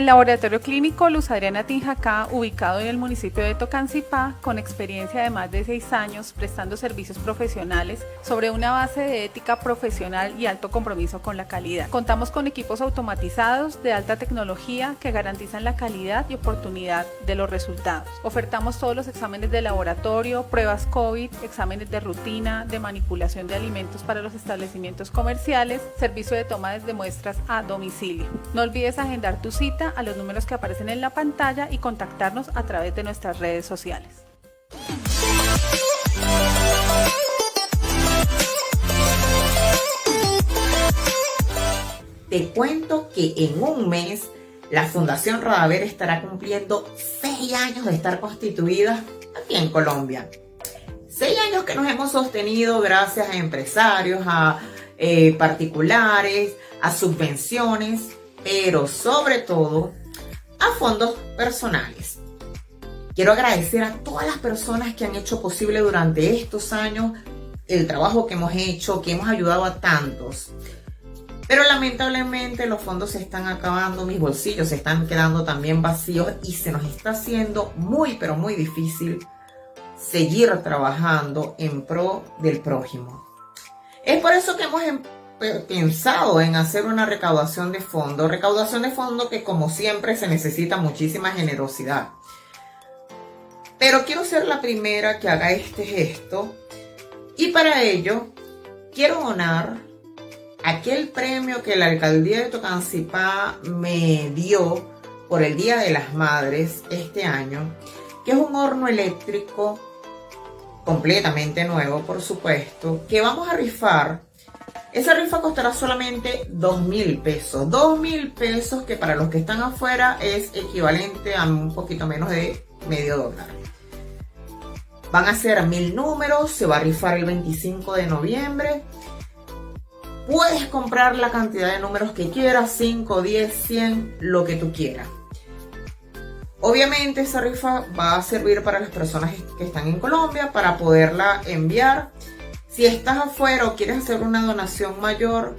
El laboratorio clínico Luz Adriana Tinjacá, ubicado en el municipio de Tocancipá, con experiencia de más de 6 años prestando servicios profesionales sobre una base de ética profesional y alto compromiso con la calidad. Contamos con equipos automatizados de alta tecnología que garantizan la calidad y oportunidad de los resultados. Ofertamos todos los exámenes de laboratorio, pruebas COVID, exámenes de rutina, de manipulación de alimentos para los establecimientos comerciales, servicio de toma de muestras a domicilio. No olvides agendar tu cita a los números que aparecen en la pantalla y contactarnos a través de nuestras redes sociales. Te cuento que en un mes la Fundación Rodaver estará cumpliendo 6 años de estar constituida aquí en Colombia. 6 años que nos hemos sostenido gracias a empresarios, a particulares, a subvenciones, pero sobre todo a fondos personales. Quiero agradecer a todas las personas que han hecho posible durante estos años el trabajo que hemos hecho, que hemos ayudado a tantos. Pero lamentablemente los fondos se están acabando, mis bolsillos se están quedando también vacíos y se nos está haciendo muy, pero muy difícil seguir trabajando en pro del prójimo. Es por eso que hemos pensado en hacer una recaudación de fondos que como siempre se necesita muchísima generosidad. Pero quiero ser la primera que haga este gesto y para ello quiero donar aquel premio que la alcaldía de Tocancipá me dio por el Día de las Madres este año, que es un horno eléctrico completamente nuevo, por supuesto, que vamos a rifar. Esa rifa costará solamente 2.000 pesos. 2.000 pesos que para los que están afuera es equivalente a un poquito menos de $0.50. Van a ser 1.000 números, se va a rifar el 25 de noviembre. Puedes comprar la cantidad de números que quieras, 5, 10, 100, lo que tú quieras. Obviamente esa rifa va a servir para las personas que están en Colombia para poderla enviar. Si estás afuera o quieres hacer una donación mayor,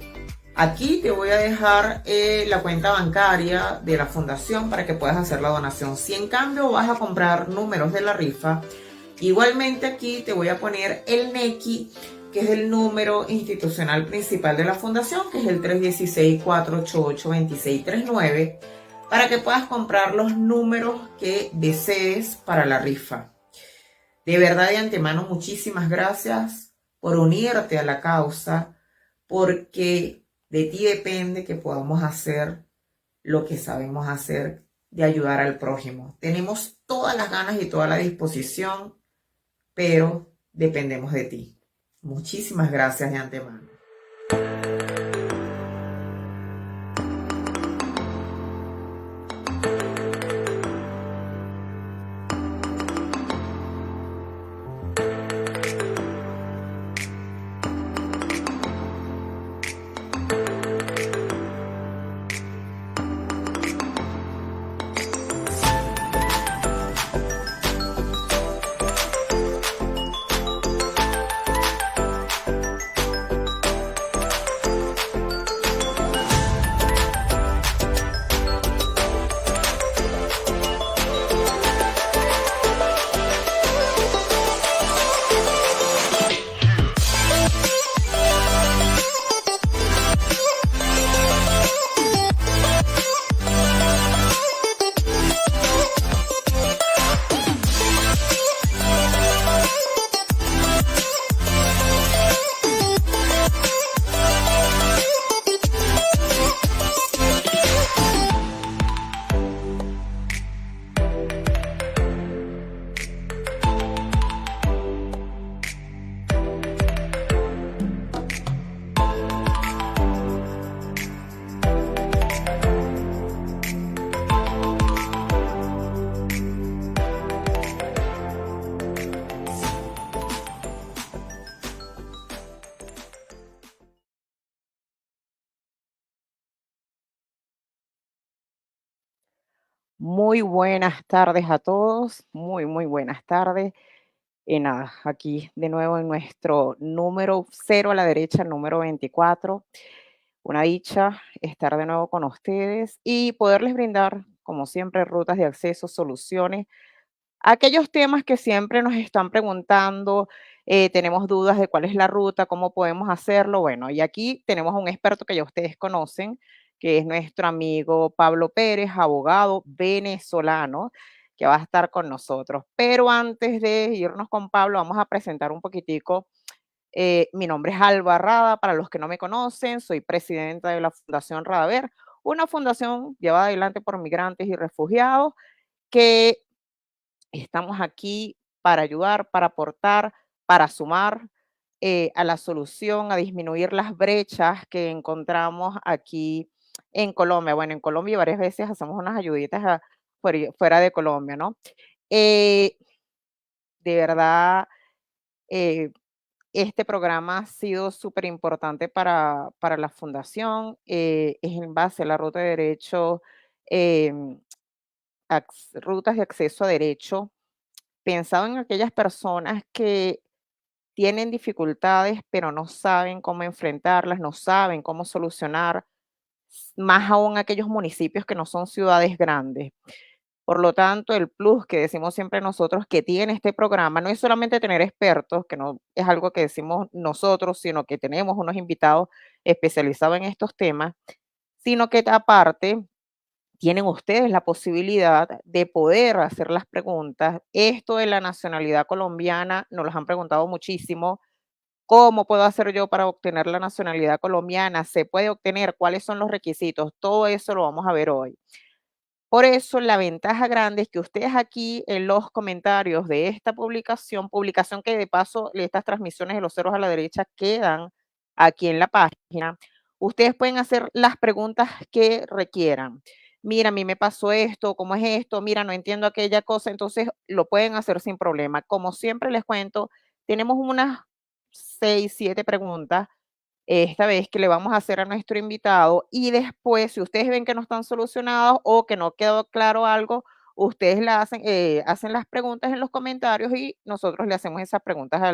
aquí te voy a dejar la cuenta bancaria de la fundación para que puedas hacer la donación. Si en cambio vas a comprar números de la rifa, igualmente aquí te voy a poner el NECI, que es el número institucional principal de la fundación, que es el 316-488-2639, para que puedas comprar los números que desees para la rifa. De verdad, de antemano, muchísimas gracias por unirte a la causa, porque de ti depende que podamos hacer lo que sabemos hacer, de ayudar al prójimo. Tenemos todas las ganas y toda la disposición, pero dependemos de ti. Muchísimas gracias de antemano. Muy buenas tardes a todos, muy buenas tardes. Y nada, aquí de nuevo en nuestro número 0 a la derecha, el número 24. Una dicha estar de nuevo con ustedes y poderles brindar como siempre, rutas de acceso, soluciones, aquellos temas que siempre nos están preguntando, tenemos dudas de cuál es la ruta, cómo podemos hacerlo. Bueno, y aquí tenemos a un experto que ya ustedes conocen, que es nuestro amigo Pablo Pérez, abogado venezolano, que va a estar con nosotros. Pero antes de irnos con Pablo, vamos a presentar un poquitico. Mi nombre es Alba Rada, para los que no me conocen, soy presidenta de la Fundación Radaver, una fundación llevada adelante por migrantes y refugiados que estamos aquí para ayudar, para aportar, para sumar a la solución, a disminuir las brechas que encontramos aquí en Colombia. Bueno, en Colombia varias veces hacemos unas ayuditas fuera de Colombia, ¿no? Eh, de verdad, eh, este programa ha sido súper importante para la fundación. Es en base a la ruta de derecho, em, rutas de acceso a derecho, pensado en aquellas personas que tienen dificultades, pero no saben cómo enfrentarlas, no saben cómo solucionar, más aún aquellos municipios que no son ciudades grandes. Por lo tanto, el plus que decimos siempre nosotros que tiene este programa no es solamente tener expertos, que no es algo que decimos nosotros, sino que tenemos unos invitados especializados en estos temas, sino que aparte tienen ustedes la posibilidad de poder hacer las preguntas. Esto de la nacionalidad colombiana nos lo han preguntado muchísimo. ¿Cómo puedo hacer yo para obtener la nacionalidad colombiana? ¿Se puede obtener? ¿Cuáles son los requisitos? Todo eso lo vamos a ver hoy. Por eso la ventaja grande es que ustedes aquí en los comentarios de esta publicación que de paso estas transmisiones de los ceros a la derecha quedan aquí en la página, ustedes pueden hacer las preguntas que requieran. Mira, a mí me pasó esto, ¿cómo es esto? Mira, no entiendo aquella cosa, entonces lo pueden hacer sin problema. Como siempre les cuento, tenemos unas 6, 7 preguntas esta vez que le vamos a hacer a nuestro invitado y después, si ustedes ven que no están solucionados o que no quedó claro algo, ustedes hacen las preguntas en los comentarios y nosotros le hacemos esas preguntas a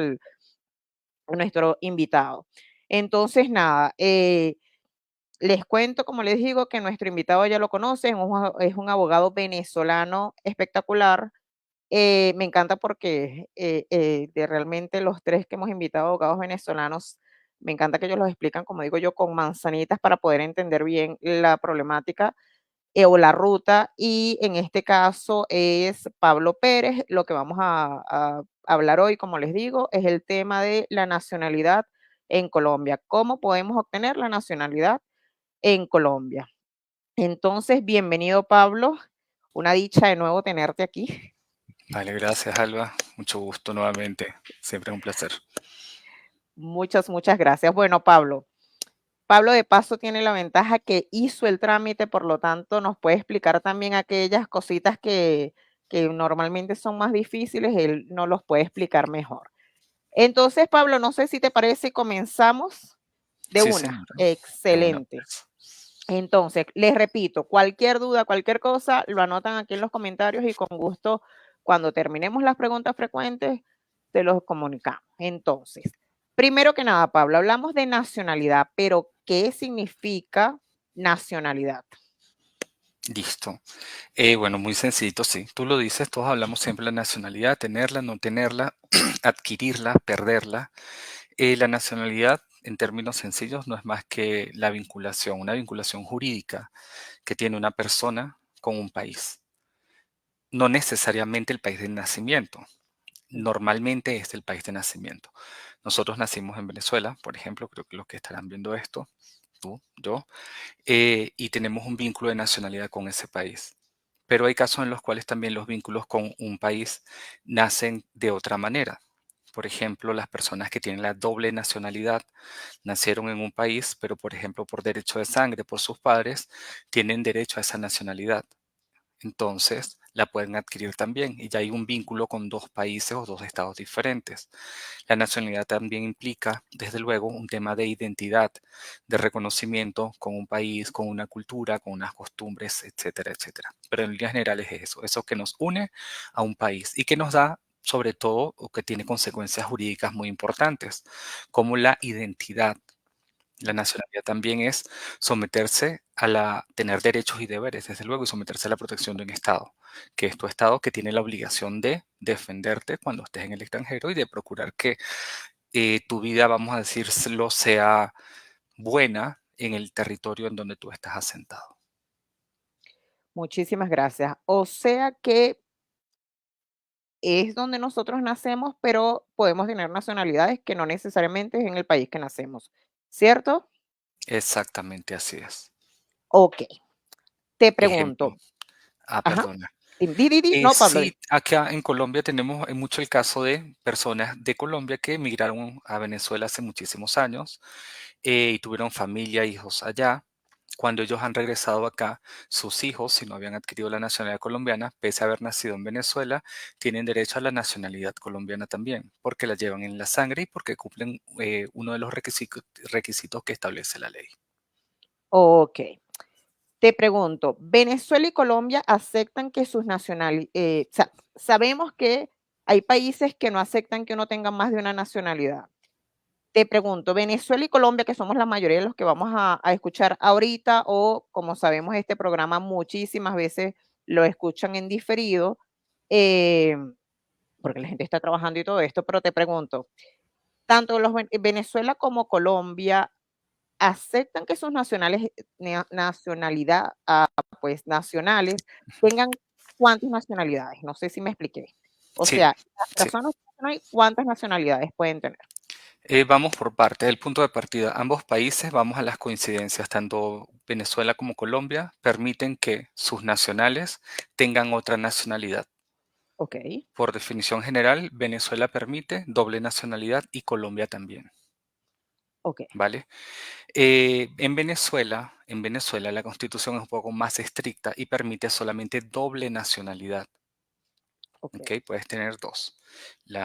nuestro invitado. Entonces, nada, les cuento, como les digo, que nuestro invitado ya lo conocen, es un abogado venezolano espectacular. Me encanta porque de realmente los tres que hemos invitado abogados venezolanos, me encanta que ellos los explican, como digo yo, con manzanitas para poder entender bien la problemática o la ruta. Y en este caso es Pablo Pérez. Lo que vamos a hablar hoy, como les digo, es el tema de la nacionalidad en Colombia. ¿Cómo podemos obtener la nacionalidad en Colombia? Entonces, bienvenido Pablo. Una dicha de nuevo tenerte aquí. Vale, gracias Alba. Mucho gusto nuevamente. Siempre es un placer. Muchas gracias. Bueno, Pablo de paso tiene la ventaja que hizo el trámite, por lo tanto nos puede explicar también aquellas cositas que normalmente son más difíciles, él nos los puede explicar mejor. Entonces, Pablo, no sé si te parece, comenzamos de Sí, una. señora. De una Excelente. vez. Entonces, les repito, cualquier duda, cualquier cosa, lo anotan aquí en los comentarios y con gusto, cuando terminemos las preguntas frecuentes, te los comunicamos. Entonces, primero que nada, Pablo, hablamos de nacionalidad, pero ¿qué significa nacionalidad? Listo. Bueno, muy sencillito, sí. Tú lo dices, todos hablamos siempre de la nacionalidad, tenerla, no tenerla, adquirirla, perderla. La nacionalidad, en términos sencillos, no es más que la vinculación, una vinculación jurídica que tiene una persona con un país. No necesariamente el país de nacimiento. Normalmente es el país de nacimiento. Nosotros nacimos en Venezuela, por ejemplo, creo que los que estarán viendo esto, tú, yo, y tenemos un vínculo de nacionalidad con ese país. Pero hay casos en los cuales también los vínculos con un país nacen de otra manera. Por ejemplo, las personas que tienen la doble nacionalidad nacieron en un país, pero por ejemplo por derecho de sangre, por sus padres, tienen derecho a esa nacionalidad. Entonces la pueden adquirir también y ya hay un vínculo con dos países o dos estados diferentes. La nacionalidad también implica, desde luego, un tema de identidad, de reconocimiento con un país, con una cultura, con unas costumbres, etcétera, etcétera. Pero en líneas generales es eso que nos une a un país y que nos da, sobre todo, o que tiene consecuencias jurídicas muy importantes, como la identidad. La nacionalidad también es someterse tener derechos y deberes, desde luego, y someterse a la protección de un Estado, que es tu Estado que tiene la obligación de defenderte cuando estés en el extranjero y de procurar que tu vida, vamos a decirlo, sea buena en el territorio en donde tú estás asentado. Muchísimas gracias. O sea que es donde nosotros nacemos, pero podemos tener nacionalidades que no necesariamente es en el país que nacemos, ¿cierto? Exactamente así es. Ok, te Ejemplo. pregunto. Ajá, Perdona. no, Pablo, Sí, acá en Colombia tenemos mucho el caso de personas de Colombia que emigraron a Venezuela hace muchísimos años y tuvieron familia, hijos allá. Cuando ellos han regresado acá, sus hijos, si no habían adquirido la nacionalidad colombiana, pese a haber nacido en Venezuela, tienen derecho a la nacionalidad colombiana también, porque la llevan en la sangre y porque cumplen uno de los requisitos que establece la ley. ok. Te pregunto, ¿Venezuela y Colombia aceptan que sus nacionalidades, sabemos que hay países que no aceptan que uno tenga más de una nacionalidad? Te pregunto, ¿Venezuela y Colombia, que somos la mayoría de los que vamos a escuchar ahorita, o como sabemos, este programa muchísimas veces lo escuchan en diferido, eh, porque la gente está trabajando y todo esto, pero te pregunto, tanto Venezuela como Colombia aceptan que sus nacionalidad, pues nacionales, tengan cuántas nacionalidades? No sé si me expliqué. O Sí, sea, las sí. personas, ¿cuántas nacionalidades pueden tener? Vamos por parte, el punto de partida. Ambos países vamos a las coincidencias, tanto Venezuela como Colombia permiten que sus nacionales tengan otra nacionalidad. Ok, Por definición general, Venezuela permite doble nacionalidad y Colombia también, ok, ¿vale? En Venezuela la constitución es un poco más estricta y permite solamente doble nacionalidad. ok. ¿Ok? Puedes tener dos.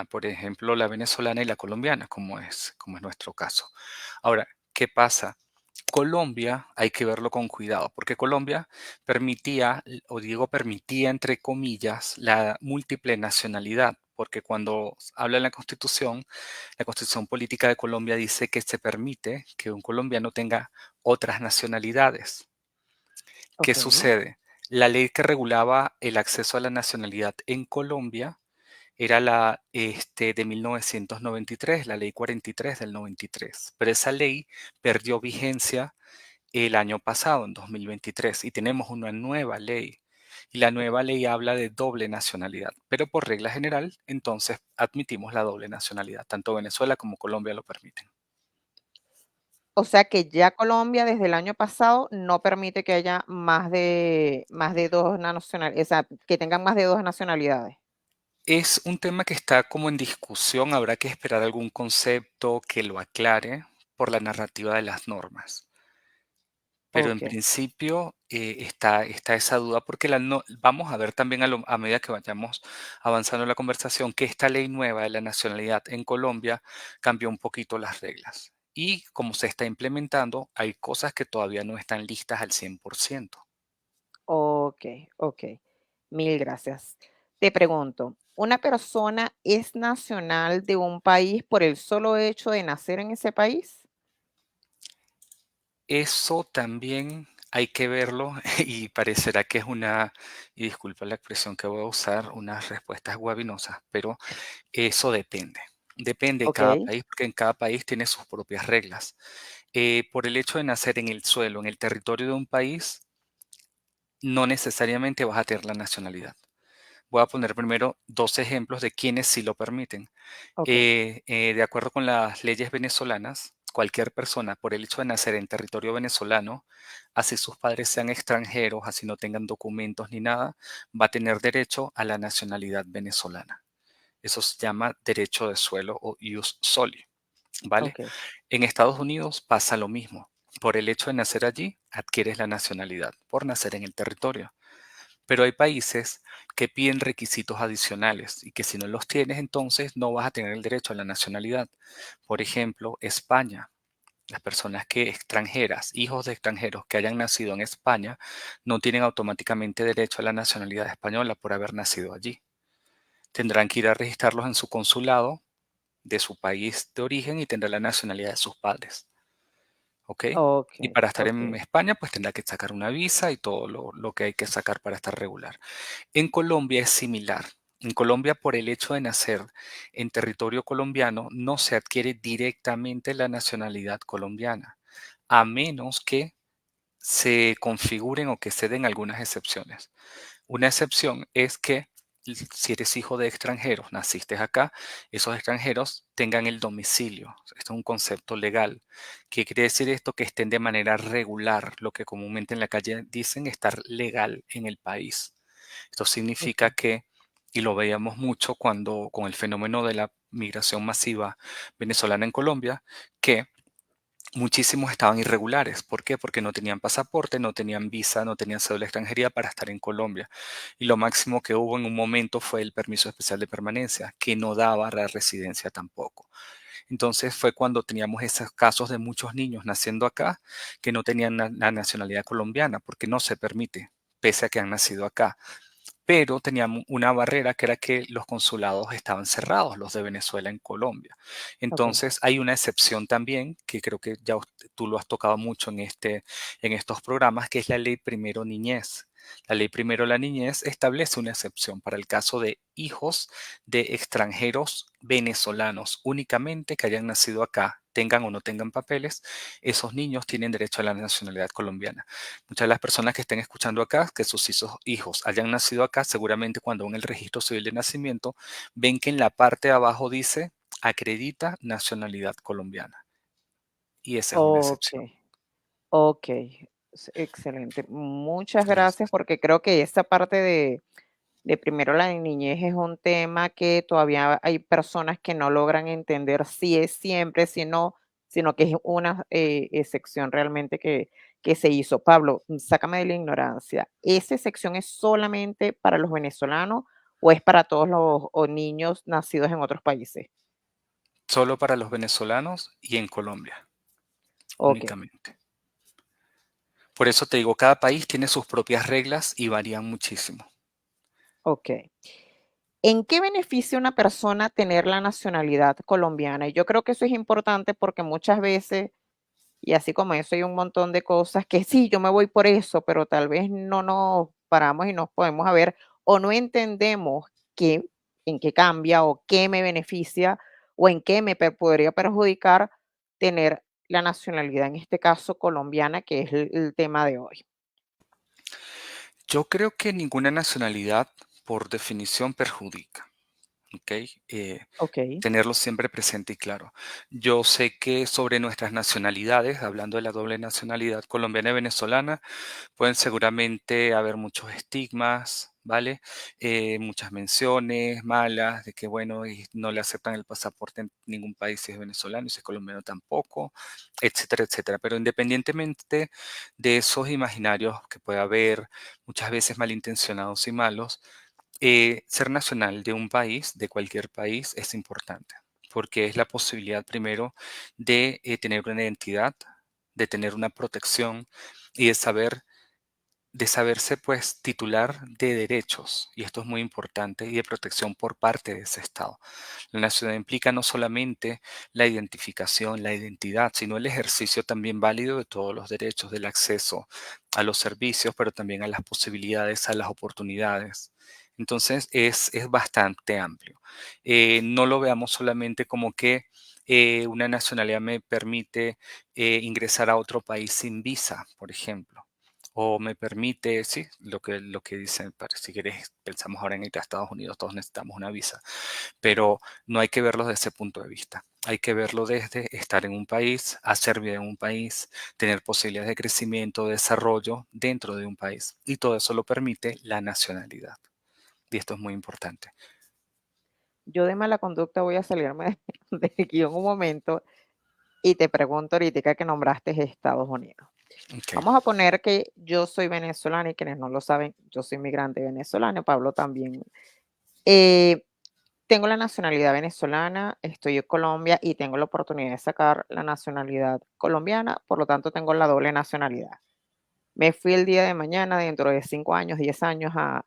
Por ejemplo, la venezolana y la colombiana, como es nuestro caso. Ahora, ¿qué pasa? Colombia hay que verlo con cuidado, porque Colombia permitía, o digo permitía entre comillas, la múltiple nacionalidad, porque cuando habla en la Constitución Política de Colombia dice que se permite que un colombiano tenga otras nacionalidades. ¿Qué Ok, sucede? La ley que regulaba el acceso a la nacionalidad en Colombia era de 1993, la ley 43 del 93, pero esa ley perdió vigencia el año pasado, en 2023, y tenemos una nueva ley. Y la nueva ley habla de doble nacionalidad, pero por regla general, entonces admitimos la doble nacionalidad. Tanto Venezuela como Colombia lo permiten. o sea que ya Colombia desde el año pasado no permite que haya más de dos nacionalidades, o sea, que tengan más de dos nacionalidades. Es un tema que está como en discusión, habrá que esperar algún concepto que lo aclare por la narrativa de las normas. Pero en Ok, principio está esa duda porque vamos a ver también a medida que vayamos avanzando en la conversación que esta ley nueva de la nacionalidad en Colombia cambió un poquito las reglas. Y como se está implementando, hay cosas que todavía no están listas al 100%. ok, ok. Mil gracias. Te pregunto, ¿una persona es nacional de un país por el solo hecho de nacer en ese país? Eso también hay que verlo y parecerá que y disculpa la expresión que voy a usar, unas respuestas guabinosas, pero eso depende. Depende de Ok, cada país, porque en cada país tiene sus propias reglas. Por el hecho de nacer en el suelo, en el territorio de un país, no necesariamente vas a tener la nacionalidad. Voy a poner primero dos ejemplos de quienes sí lo permiten. ok, De acuerdo con las leyes venezolanas, cualquier persona, por el hecho de nacer en territorio venezolano, así sus padres sean extranjeros, así no tengan documentos ni nada, va a tener derecho a la nacionalidad venezolana. Eso se llama derecho de suelo o ius soli, ¿vale? ok. En Estados Unidos pasa lo mismo. Por el hecho de nacer allí, adquieres la nacionalidad, por nacer en el territorio. Pero hay países que piden requisitos adicionales y que si no los tienes, entonces no vas a tener el derecho a la nacionalidad. Por ejemplo, España. Las personas extranjeras, hijos de extranjeros que hayan nacido en España, no tienen automáticamente derecho a la nacionalidad española por haber nacido allí. Tendrán que ir a registrarlos en su consulado de su país de origen y tendrán la nacionalidad de sus padres. ¿ok? Ok, Y para estar en ok, España, pues tendrá que sacar una visa y todo lo que hay que sacar para estar regular. En Colombia es similar. En Colombia, por el hecho de nacer en territorio colombiano, no se adquiere directamente la nacionalidad colombiana, a menos que se configuren o que se den algunas excepciones. Una excepción es que si eres hijo de extranjeros, naciste acá, esos extranjeros tengan el domicilio. Esto es un concepto legal. ¿Qué quiere decir esto? Que estén de manera regular, lo que comúnmente en la calle dicen estar legal en el país. Esto significa ok, que, y lo veíamos mucho cuando con el fenómeno de la migración masiva venezolana en Colombia, que muchísimos estaban irregulares. ¿Por qué? Porque no tenían pasaporte, no tenían visa, no tenían cédula de extranjería para estar en Colombia. Y lo máximo que hubo en un momento fue el permiso especial de permanencia, que no daba la residencia tampoco. Entonces fue cuando teníamos esos casos de muchos niños naciendo acá que no tenían la nacionalidad colombiana, porque no se permite, pese a que han nacido acá. Pero teníamos una barrera que era que los consulados estaban cerrados, los de Venezuela en Colombia. ok. Entonces hay una excepción también, que creo que ya tú lo has tocado mucho en estos programas, que es la ley Primero Niñez. La ley Primero la Niñez establece una excepción para el caso de hijos de extranjeros venezolanos, únicamente que hayan nacido acá, tengan o no tengan papeles, esos niños tienen derecho a la nacionalidad colombiana. Muchas de las personas que estén escuchando acá, que sus hijos hayan nacido acá, seguramente cuando ven el registro civil de nacimiento, ven que en la parte de abajo dice acredita nacionalidad colombiana. Y esa es una Ok, excepción. ok. Excelente. Muchas Listo. gracias porque creo que esta parte de primero la niñez es un tema que todavía hay personas que no logran entender si es siempre, si no, sino que es una excepción realmente que se hizo. Pablo, sácame de la ignorancia. ¿Esa excepción es solamente para los venezolanos o es para todos los o niños nacidos en otros países? Solo para los venezolanos y en Colombia, Ok, únicamente. Por eso te digo, cada país tiene sus propias reglas y varían muchísimo. ok. ¿En qué beneficia a una persona tener la nacionalidad colombiana? Y yo creo que eso es importante porque muchas veces, y así como eso hay un montón de cosas que sí, yo me voy por eso, pero tal vez no nos paramos y nos podemos a ver o no entendemos qué, en qué cambia o qué me beneficia o en qué me podría perjudicar tener la nacionalidad, en este caso colombiana, que es el tema de hoy. Yo creo que ninguna nacionalidad, por definición, perjudica. ¿Ok? Ok, Tenerlo siempre presente y claro. Yo sé que sobre nuestras nacionalidades, hablando de la doble nacionalidad colombiana y venezolana, pueden seguramente haber muchos estigmas, ¿vale? Muchas menciones malas de que, bueno, y no le aceptan el pasaporte en ningún país si es venezolano y si es colombiano tampoco, etcétera, etcétera. Pero independientemente de esos imaginarios que puede haber, muchas veces malintencionados y malos, ser nacional de un país, de cualquier país, es importante, porque es la posibilidad primero de tener una identidad, de tener una protección y de saberse pues titular de derechos, y esto es muy importante, y de protección por parte de ese Estado. La nacionalidad implica no solamente la identificación, la identidad, sino el ejercicio también válido de todos los derechos, del acceso a los servicios, pero también a las posibilidades, a las oportunidades. Entonces es bastante amplio. No lo veamos solamente como que una nacionalidad me permite ingresar a otro país sin visa, por ejemplo. O me permite, sí, lo que dicen, si quieres, pensamos ahora en ir a Estados Unidos, todos necesitamos una visa, pero no hay que verlo desde ese punto de vista. Hay que verlo desde estar en un país, hacer vida en un país, tener posibilidades de crecimiento, de desarrollo dentro de un país. Y todo eso lo permite la nacionalidad. Y esto es muy importante. yo de mala conducta voy a salirme de aquí en un momento y te pregunto ahorita que nombraste Estados Unidos. Ok. Vamos a poner que yo soy venezolana y quienes no lo saben, yo soy migrante venezolana, Pablo también. Eh, tengo la nacionalidad venezolana, estoy en Colombia y tengo la oportunidad de sacar la nacionalidad colombiana, por lo tanto tengo la doble nacionalidad. Me fui el día de mañana, dentro de 5 años, 10 años a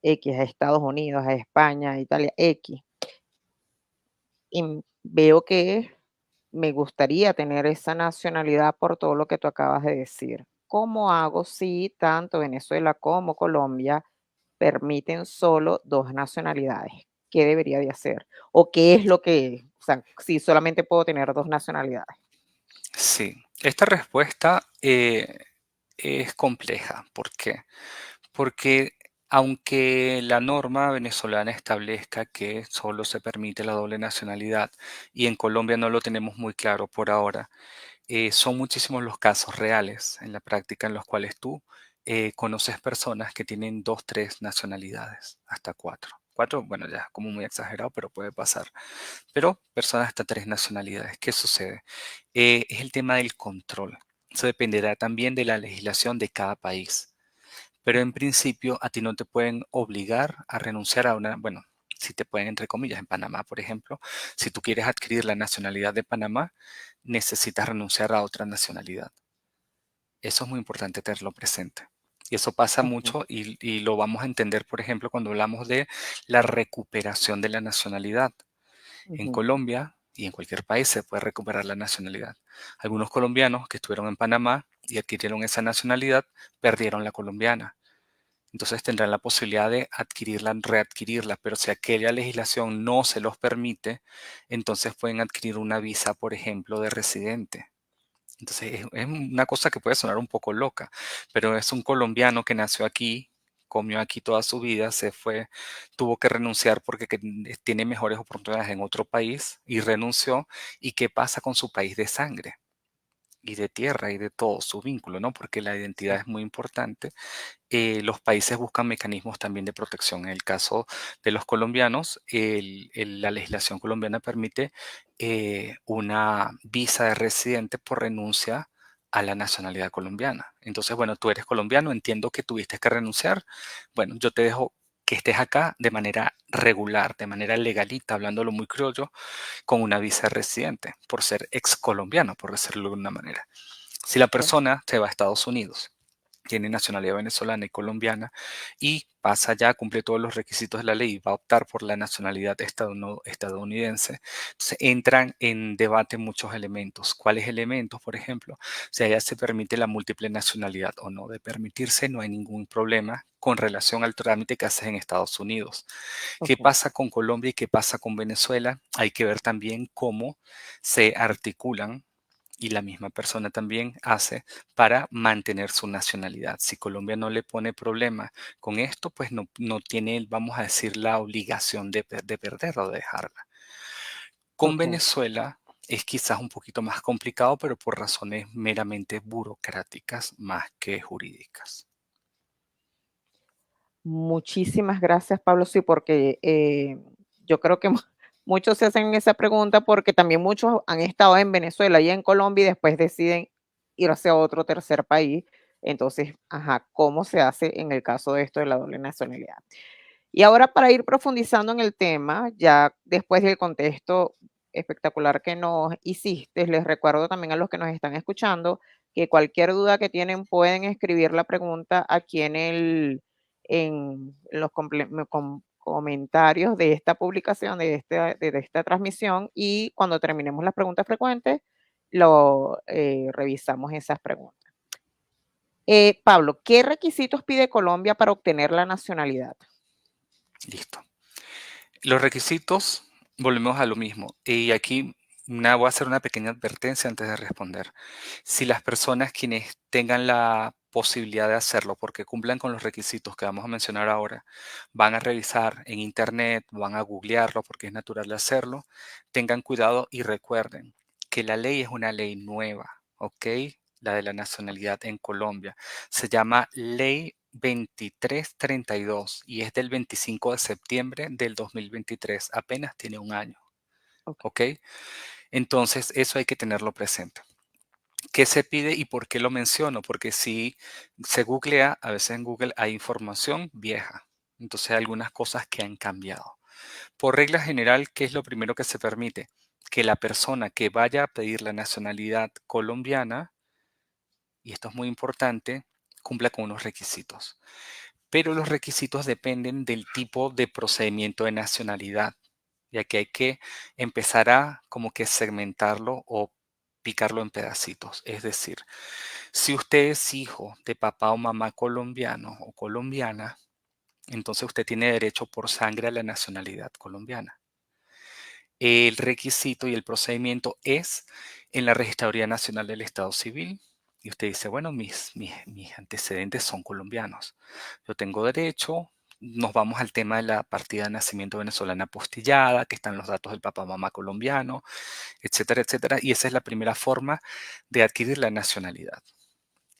X, a Estados Unidos, a España, a Italia, X, y veo que me gustaría tener esa nacionalidad por todo lo que tú acabas de decir. ¿Cómo hago si tanto Venezuela como Colombia permiten solo 2 nacionalidades? ¿Qué debería de hacer? ¿O qué es lo que, o sea, si solamente puedo tener 2 nacionalidades? Sí, esta respuesta es compleja. ¿Por qué? Porque aunque la norma venezolana establezca que solo se permite la doble nacionalidad y en Colombia no lo tenemos muy claro por ahora, son muchísimos los casos reales en la práctica en los cuales tú conoces personas que tienen dos, tres nacionalidades, hasta cuatro. Cuatro, bueno, ya es como muy exagerado, pero puede pasar. Pero personas hasta tres nacionalidades. ¿Qué sucede? Es el tema del control. Eso dependerá también de la legislación de cada país. Pero en principio a ti no te pueden obligar a renunciar a una, bueno, si te pueden, entre comillas, en Panamá, por ejemplo, si tú quieres adquirir la nacionalidad de Panamá, necesitas renunciar a otra nacionalidad. Eso es muy importante tenerlo presente. Y eso pasa Okey. mucho y lo vamos a entender, por ejemplo, cuando hablamos de la recuperación de la nacionalidad. En Ujú. Colombia y en cualquier país se puede recuperar la nacionalidad. Algunos colombianos que estuvieron en Panamá y adquirieron esa nacionalidad perdieron la colombiana. Entonces tendrán la posibilidad de adquirirla, readquirirla, pero si aquella legislación no se los permite, entonces pueden adquirir una visa, por ejemplo, de residente. Entonces es una cosa que puede sonar un poco loca, pero es un colombiano que nació aquí, comió aquí toda su vida, se fue, tuvo que renunciar porque tiene mejores oportunidades en otro país y renunció. ¿Y qué pasa con su país de sangre? Y de tierra y de todo su vínculo, ¿no? Porque la identidad Sí. es muy importante. Los países buscan mecanismos también de protección. En el caso de los colombianos, la legislación colombiana permite una visa de residente por renuncia a la nacionalidad colombiana. Entonces, bueno, tú eres colombiano, entiendo que tuviste que renunciar. Bueno, yo te dejo que estés acá de manera regular, de manera legalita, hablándolo muy criollo, con una visa de residente, por ser ex colombiano, por decirlo de una manera. Si la Okey. persona se va a Estados Unidos, tiene nacionalidad venezolana y colombiana y pasa ya, cumple todos los requisitos de la ley y va a optar por la nacionalidad estadounidense, entonces entran en debate muchos elementos. ¿Cuáles elementos? Por ejemplo, si allá se permite la múltiple nacionalidad o no. De permitirse, no hay ningún problema con relación al trámite que haces en Estados Unidos. ¿Qué Okey. pasa con Colombia y qué pasa con Venezuela? Hay que ver también cómo se articulan y la misma persona también hace para mantener su nacionalidad. Si Colombia no le pone problema con esto, pues no tiene, vamos a decir, la obligación de perderla o de dejarla. Con Okey. Venezuela es quizás un poquito más complicado, pero por razones meramente burocráticas más que jurídicas. Muchísimas gracias, Pablo. Sí, porque, yo creo que muchos se hacen esa pregunta, porque también muchos han estado en Venezuela y en Colombia, y después deciden irse a otro tercer país. Entonces, ajá, ¿cómo se hace en el caso de esto de la doble nacionalidad? Y ahora, para ir profundizando en el tema, ya después del contexto espectacular que nos hiciste, les recuerdo también a los que nos están escuchando que cualquier duda que tienen pueden escribir la pregunta aquí en los comentarios de esta publicación, de esta transmisión, y cuando terminemos las preguntas frecuentes, revisamos esas preguntas. Pablo, ¿qué requisitos pide Colombia para obtener la nacionalidad? Listo. Los requisitos, volvemos a lo mismo. Y aquí voy a hacer una pequeña advertencia antes de responder. Si las personas quienes tengan la posibilidad de hacerlo, porque cumplan con los requisitos que vamos a mencionar ahora, van a revisar en internet, van a googlearlo porque es natural de hacerlo, tengan cuidado y recuerden que la ley es una ley nueva, ¿ok? La de la nacionalidad en Colombia. Se llama Ley 2332 y es del 25 de septiembre del 2023. Apenas tiene un año, Ok. ¿ok? Entonces, eso hay que tenerlo presente. ¿Qué se pide y por qué lo menciono? Porque si se googlea, a veces en Google hay información vieja. Entonces, hay algunas cosas que han cambiado. Por regla general, ¿qué es lo primero que se permite? Que la persona que vaya a pedir la nacionalidad colombiana, y esto es muy importante, cumpla con unos requisitos. Pero los requisitos dependen del tipo de procedimiento de nacionalidad. Y aquí hay que empezar a como que segmentarlo o picarlo en pedacitos. Es decir, si usted es hijo de papá o mamá colombiano o colombiana, entonces usted tiene derecho por sangre a la nacionalidad colombiana. El requisito y el procedimiento es en la Registraduría Nacional del Estado Civil. Y usted dice, bueno, mis antecedentes son colombianos. Yo tengo derecho, nos vamos al tema de la partida de nacimiento venezolana apostillada, que están los datos del papá, mamá colombiano, etcétera, etcétera. Y esa es la primera forma de adquirir la nacionalidad.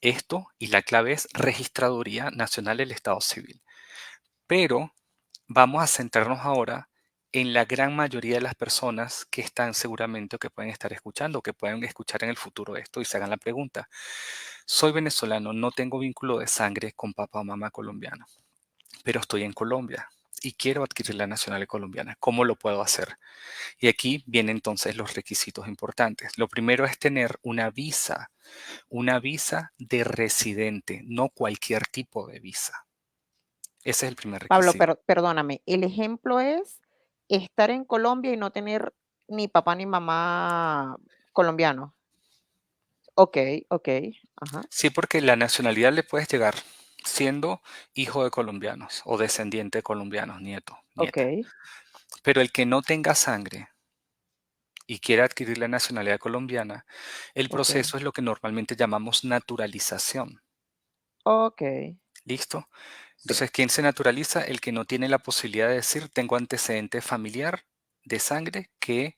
Esto, y la clave es Registraduría Nacional del Estado Civil. Pero vamos a centrarnos ahora en la gran mayoría de las personas que están seguramente o que pueden estar escuchando o que pueden escuchar en el futuro esto y se hagan la pregunta. Soy venezolano, no tengo vínculo de sangre con papá o mamá colombiano, pero estoy en Colombia y quiero adquirir la nacionalidad colombiana. ¿Cómo lo puedo hacer? Y aquí vienen entonces los requisitos importantes. Lo primero es tener una visa de residente, no cualquier tipo de visa. Ese es el primer Pablo, requisito. perdóname, el ejemplo es estar en Colombia y no tener ni papá ni mamá colombianos. Ok, ok, ajá, Sí, porque la nacionalidad le puedes llegar siendo hijo de colombianos o descendiente de colombianos, nieto, ok, nieta. Pero el que no tenga sangre y quiera adquirir la nacionalidad colombiana, el ok, proceso es lo que normalmente llamamos naturalización. ok, ¿Listo? sí, Entonces, ¿quién se naturaliza? El que no tiene la posibilidad de decir, tengo antecedente familiar de sangre que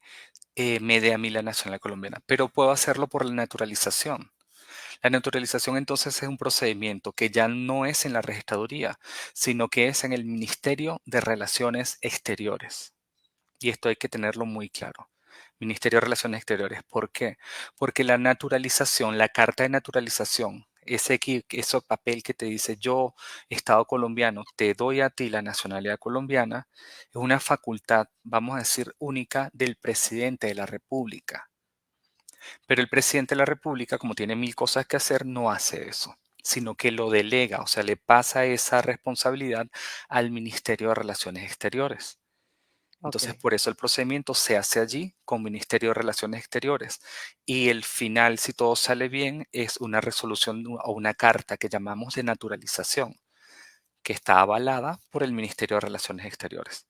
me dé a mí la nacionalidad colombiana, pero puedo hacerlo por la naturalización. La naturalización entonces es un procedimiento que ya no es en la registraduría, sino que es en el Ministerio de Relaciones Exteriores. Y esto hay que tenerlo muy claro. Ministerio de Relaciones Exteriores. ¿Por qué? Porque la naturalización, la carta de naturalización, ese papel que te dice yo, Estado colombiano, te doy a ti la nacionalidad colombiana, es una facultad, vamos a decir, única del presidente de la República. Pero el presidente de la República, como tiene mil cosas que hacer, no hace eso, sino que lo delega, o sea, le pasa esa responsabilidad al Ministerio de Relaciones Exteriores. ok, Entonces, por eso el procedimiento se hace allí con Ministerio de Relaciones Exteriores. Y el final, si todo sale bien, es una resolución o una carta que llamamos de naturalización, que está avalada por el Ministerio de Relaciones Exteriores.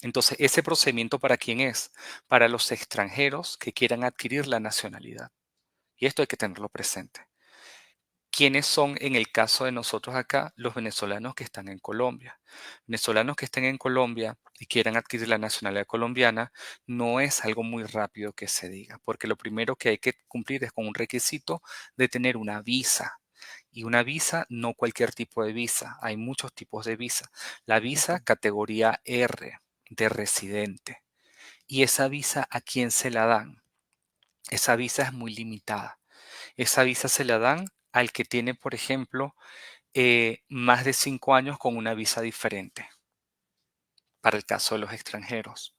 Entonces, ese procedimiento ¿para quién es? Para los extranjeros que quieran adquirir la nacionalidad. Y esto hay que tenerlo presente. ¿Quiénes son en el caso de nosotros acá los venezolanos que están en Colombia? Venezolanos que estén en Colombia y quieran adquirir la nacionalidad colombiana no es algo muy rápido que se diga, porque lo primero que hay que cumplir es con un requisito de tener una visa. Y una visa, no cualquier tipo de visa, hay muchos tipos de visa. La visa ok. categoría R, de residente. ¿Y esa visa a quién se la dan? Esa visa es muy limitada. Esa visa se la dan al que tiene, por ejemplo, más de 5 años con una visa diferente, para el caso de los extranjeros.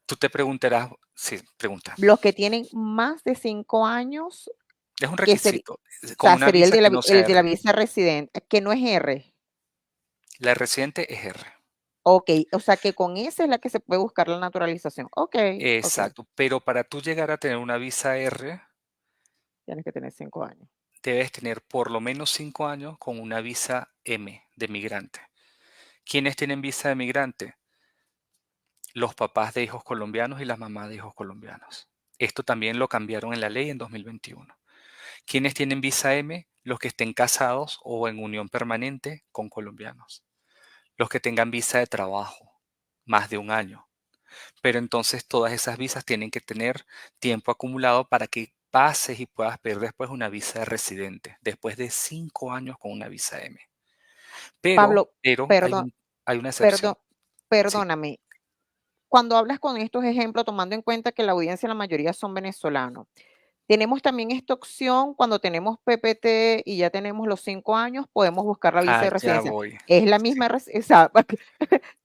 Tú te preguntarás, sí, pregunta. Los que tienen más de 5 años, Es un que sería, requisito, o con sea, una sería visa que no sea el de la R. visa residente, que no es R. La residente es R. Ok, o sea que con esa es la que se puede buscar la naturalización. Ok, ok, Exacto, pero para tú llegar a tener una visa R, tienes que tener 5 años. debes tener por lo menos 5 años con una visa M de migrante. ¿Quiénes tienen visa de migrante? Los papás de hijos colombianos y las mamás de hijos colombianos. Esto también lo cambiaron en la ley en 2021. ¿Quiénes tienen visa M? Los que estén casados o en unión permanente con colombianos. Los que tengan visa de trabajo, más de un año. Pero entonces todas esas visas tienen que tener tiempo acumulado para que pases y puedas pedir después una visa de residente, después de 5 años con una visa M. Pero, Pablo, pero hay perdón, hay una perdón, excepción. Sí. perdóname. Cuando hablas con estos ejemplos, tomando en cuenta que la audiencia, la mayoría son venezolanos, tenemos también esta opción cuando tenemos PPT y ya tenemos los 5 años, podemos buscar la visa de Allá residencia. voy. Es la Sí, misma,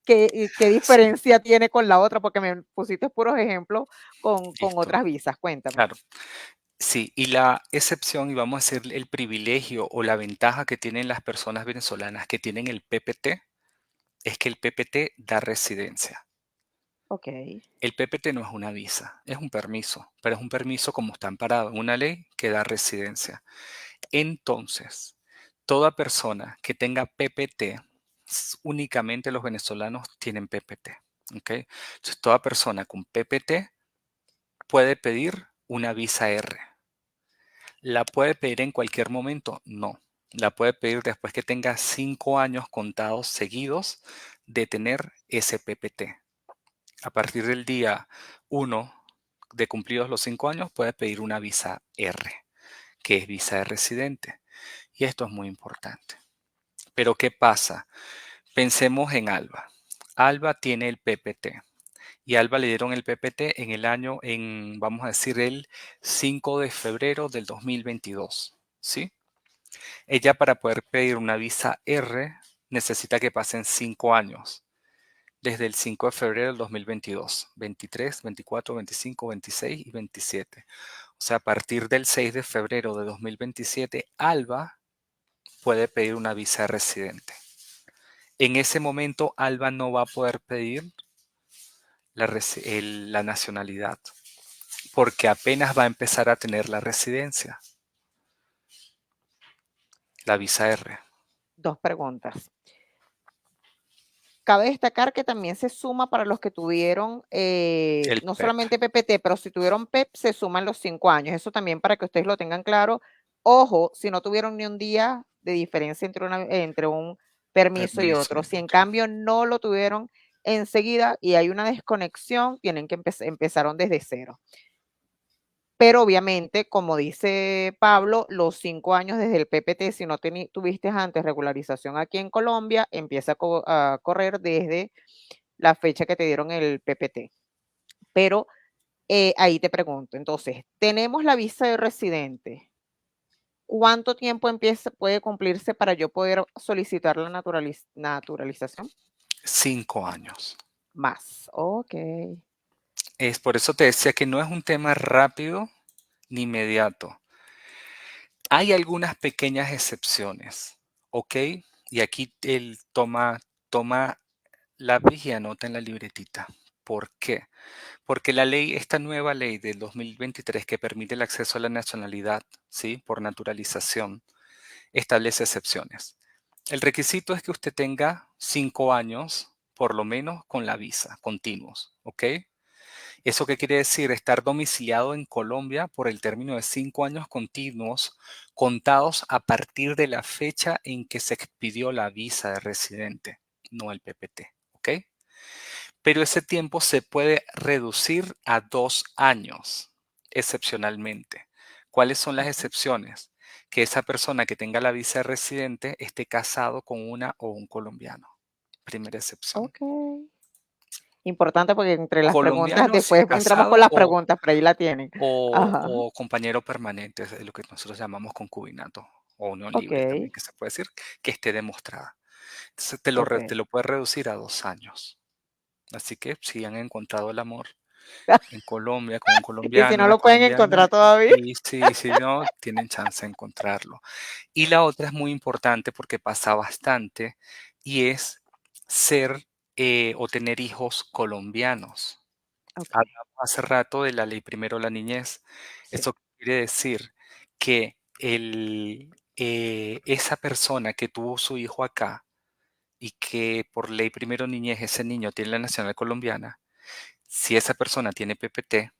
¿qué sí, diferencia tiene con la otra? Porque me pusiste puros ejemplos con listo. otras visas. Cuéntame. Claro. Sí, y la excepción, y vamos a decir el privilegio o la ventaja que tienen las personas venezolanas que tienen el PPT, es que el PPT da residencia. Ok. El PPT no es una visa, es un permiso, pero es un permiso como está amparado en una ley que da residencia. Entonces, toda persona que tenga PPT, únicamente los venezolanos tienen PPT. ¿Ok? Entonces, toda persona con PPT puede pedir una visa R. ¿La puede pedir en cualquier momento? No. La puede pedir después que tenga 5 años contados seguidos de tener ese PPT. A partir del día 1 de cumplidos los 5 años, puede pedir una visa R, que es visa de residente. Y esto es muy importante. Pero ¿qué pasa? Pensemos en Alba. Alba tiene el PPT. Y a Alba le dieron el PPT en el año, vamos a decir, el 5 de febrero del 2022. ¿Sí? Ella para poder pedir una visa R necesita que pasen 5 años. Desde el 5 de febrero del 2022, 23, 24, 25, 26 y 27. O sea, a partir del 6 de febrero de 2027, Alba puede pedir una visa de residente. En ese momento, Alba no va a poder pedir la nacionalidad, porque apenas va a empezar a tener la residencia, la visa R. 2 preguntas. Cabe destacar que también se suma para los que tuvieron, El no PEP. solamente PPT, pero si tuvieron PEP, se suman los 5 años. Eso también para que ustedes lo tengan claro. Ojo, si no tuvieron ni un día de diferencia entre un permiso y Permiso y otro. Si en otro. cambio no lo tuvieron enseguida y hay una desconexión, tienen que empezaron desde cero. Pero obviamente, como dice Pablo, los 5 años desde el PPT, si no tuviste antes regularización aquí en Colombia, empieza a correr desde la fecha que te dieron el PPT. Pero ahí te pregunto, entonces, tenemos la visa de residente. ¿Cuánto tiempo puede cumplirse para yo poder solicitar la naturalización? 5 años. Más. Ok. Es por eso te decía que no es un tema rápido ni inmediato. Hay algunas pequeñas excepciones, ¿ok? Y aquí él toma lápiz y anota en la libretita. ¿Por qué? Porque esta nueva ley del 2023 que permite el acceso a la nacionalidad, ¿sí? Por naturalización, establece excepciones. El requisito es que usted tenga 5 años, por lo menos, con la visa, continuos, ¿ok? ¿Eso qué quiere decir? Estar domiciliado en Colombia por el término de 5 años continuos, contados a partir de la fecha en que se expidió la visa de residente, no el PPT, ¿ok? Pero ese tiempo se puede reducir a 2 años, excepcionalmente. ¿Cuáles son las excepciones? Que esa persona que tenga la visa de residente esté casado con una o un colombiano. Primera excepción. Ok. Importante porque entre las preguntas, Colombiano si es después entramos con casado las o, preguntas, pero ahí la tienen. o, Ajá. o compañero permanente, es lo que nosotros llamamos concubinato o unión Ok. libre también, que se puede decir, que esté demostrada. Entonces Ok. te lo puede reducir a 2 años. Así que si han encontrado el amor en Colombia con un Y si colombiano, no una lo pueden colombiana, encontrar todavía. y si no, tienen chance de encontrarlo. Y la otra es muy importante porque pasa bastante y es ser o tener hijos colombianos. Ok. Hablamos hace rato de la ley primero la niñez. Sí. Eso quiere decir que esa persona que tuvo su hijo acá y que por ley primero niñez ese niño tiene la nacionalidad colombiana, si esa persona tiene PPT,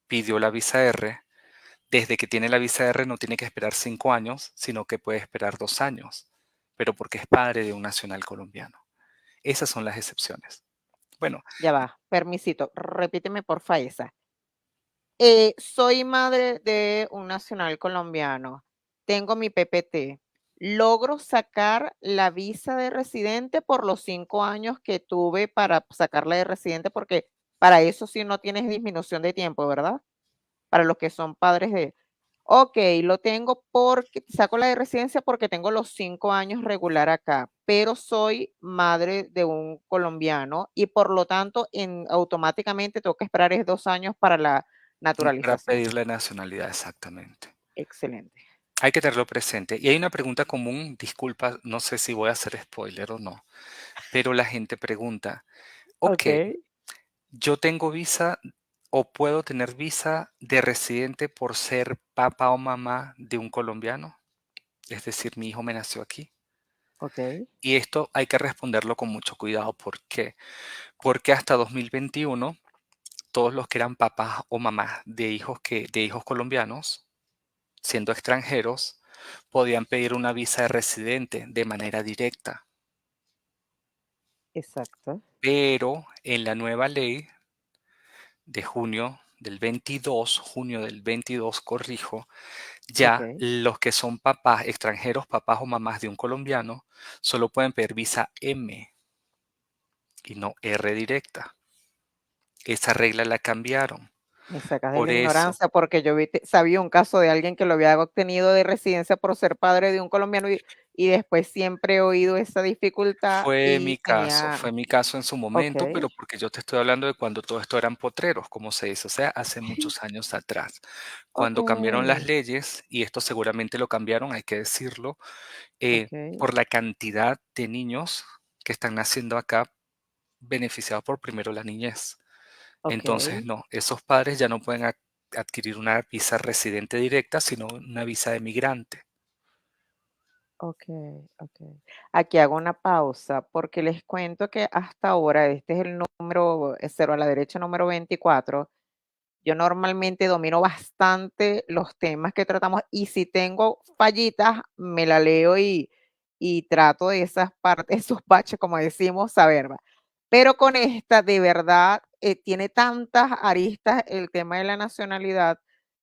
pidió la visa R, desde que tiene la visa R no tiene que esperar 5 años, sino que puede esperar 2 años, pero porque es padre de un nacional colombiano. Esas son las excepciones. Bueno, Ya va. Permisito. Repíteme porfa esa. Soy madre de un nacional colombiano. Tengo mi PPT. Logro sacar la visa de residente por los 5 años que tuve para sacarla de residente, porque para eso sí no tienes disminución de tiempo, ¿verdad? Para los que son padres de... Ok, lo tengo porque saco la de residencia porque tengo los 5 años regular acá, pero soy madre de un colombiano y por lo tanto automáticamente tengo que esperar 2 años para la para naturalización. pedir la nacionalidad exactamente. Excelente. Hay que tenerlo presente. Y hay una pregunta común, disculpa, no sé si voy a hacer spoiler o no, pero la gente pregunta, ok, Ok. Yo tengo visa o puedo tener visa de residente por ser papá o mamá de un colombiano, es decir, mi hijo me nació aquí. Ok, Y esto hay que responderlo con mucho cuidado. ¿Por qué? Porque hasta 2021 todos los que eran papás o mamás de hijos colombianos, siendo extranjeros, podían pedir una visa de residente de manera directa. exacto. Pero en la nueva ley de junio del 22, corrijo, Ok, ya los que son papás extranjeros, papás o mamás de un colombiano, solo pueden pedir visa M y no R directa. Esa regla la cambiaron. me sacas de Por la eso ignorancia porque sabía un caso de alguien que lo había obtenido de residencia por ser padre de un colombiano y después siempre he oído esa dificultad y tenía, fue mi caso en su ok, momento, pero porque yo te estoy hablando de cuando todo esto eran potreros, como se dice, o sea, hace muchos años atrás. ok, Cuando cambiaron las leyes, y esto seguramente lo cambiaron, hay que decirlo, ok, por la cantidad de niños que están naciendo acá beneficiados por primero la niñez. ok, Entonces, no, esos padres ya no pueden adquirir una visa residente directa, sino una visa de migrante. ok, ok. Aquí hago una pausa porque les cuento que hasta ahora este es el número, cero a la derecha, número 24. Yo normalmente domino bastante los temas que tratamos y si tengo fallitas, me la leo y trato de esas partes, esos baches, como decimos, saber, ¿va? Pero con esta, de verdad, tiene tantas aristas el tema de la nacionalidad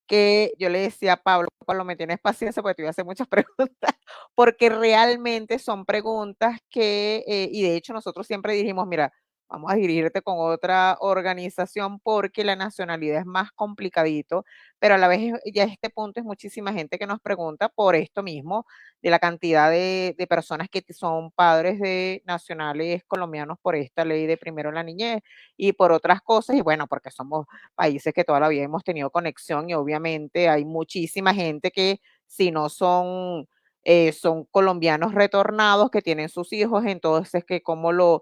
que yo le decía a Pablo, Pablo, me tienes paciencia porque te voy a hacer muchas preguntas, porque realmente son preguntas que, y de hecho nosotros siempre dijimos, mira, vamos a dirigirte con otra organización porque la nacionalidad es más complicadito, pero a la vez ya a este punto es muchísima gente que nos pregunta por esto mismo, de la cantidad de personas que son padres de nacionales colombianos por esta ley de primero la niñez y por otras cosas, y bueno, porque somos países que toda la vida hemos tenido conexión y obviamente hay muchísima gente que si no son, son colombianos retornados que tienen sus hijos, entonces que cómo los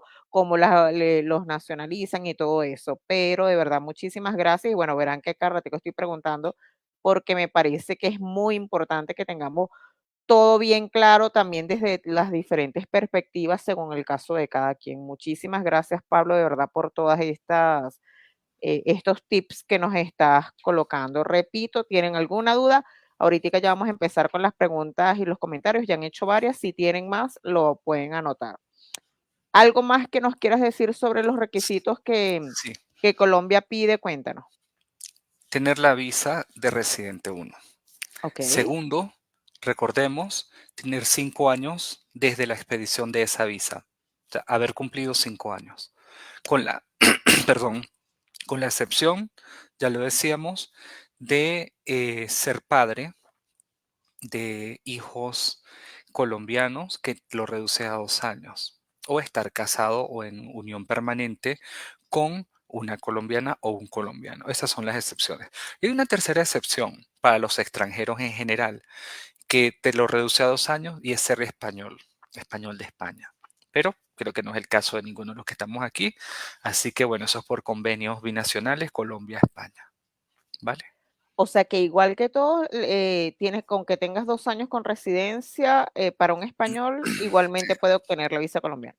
nacionalizan y todo eso. Pero de verdad, muchísimas gracias. Y bueno, verán que cada ratico estoy preguntando porque me parece que es muy importante que tengamos todo bien claro también desde las diferentes perspectivas según el caso de cada quien. Muchísimas gracias, Pablo, de verdad, por todas estas, estos tips que nos estás colocando. Repito, ¿tienen alguna duda? Ahorita ya vamos a empezar con las preguntas y los comentarios. Ya han hecho varias. Si tienen más, lo pueden anotar. ¿Algo más que nos quieras decir sobre los requisitos Sí, que Colombia pide? Cuéntanos. tener la visa de residente uno. Ok, Segundo, recordemos, tener 5 años desde la expedición de esa visa. O sea, haber cumplido 5 años. Con la, perdón, con la excepción, ya lo decíamos, de ser padre de hijos colombianos que lo reduce a 2 años, o estar casado o en unión permanente con una colombiana o un colombiano. Esas son las excepciones. Y hay una tercera excepción para los extranjeros en general, que te lo reduce a 2 años y es ser español, español de España. Pero creo que no es el caso de ninguno de los que estamos aquí. Así que bueno, eso es por convenios binacionales Colombia-España. ¿Vale? o sea que igual que todos, tienes con que tengas 2 años con residencia para un español, Sí, igualmente puede obtener la visa colombiana,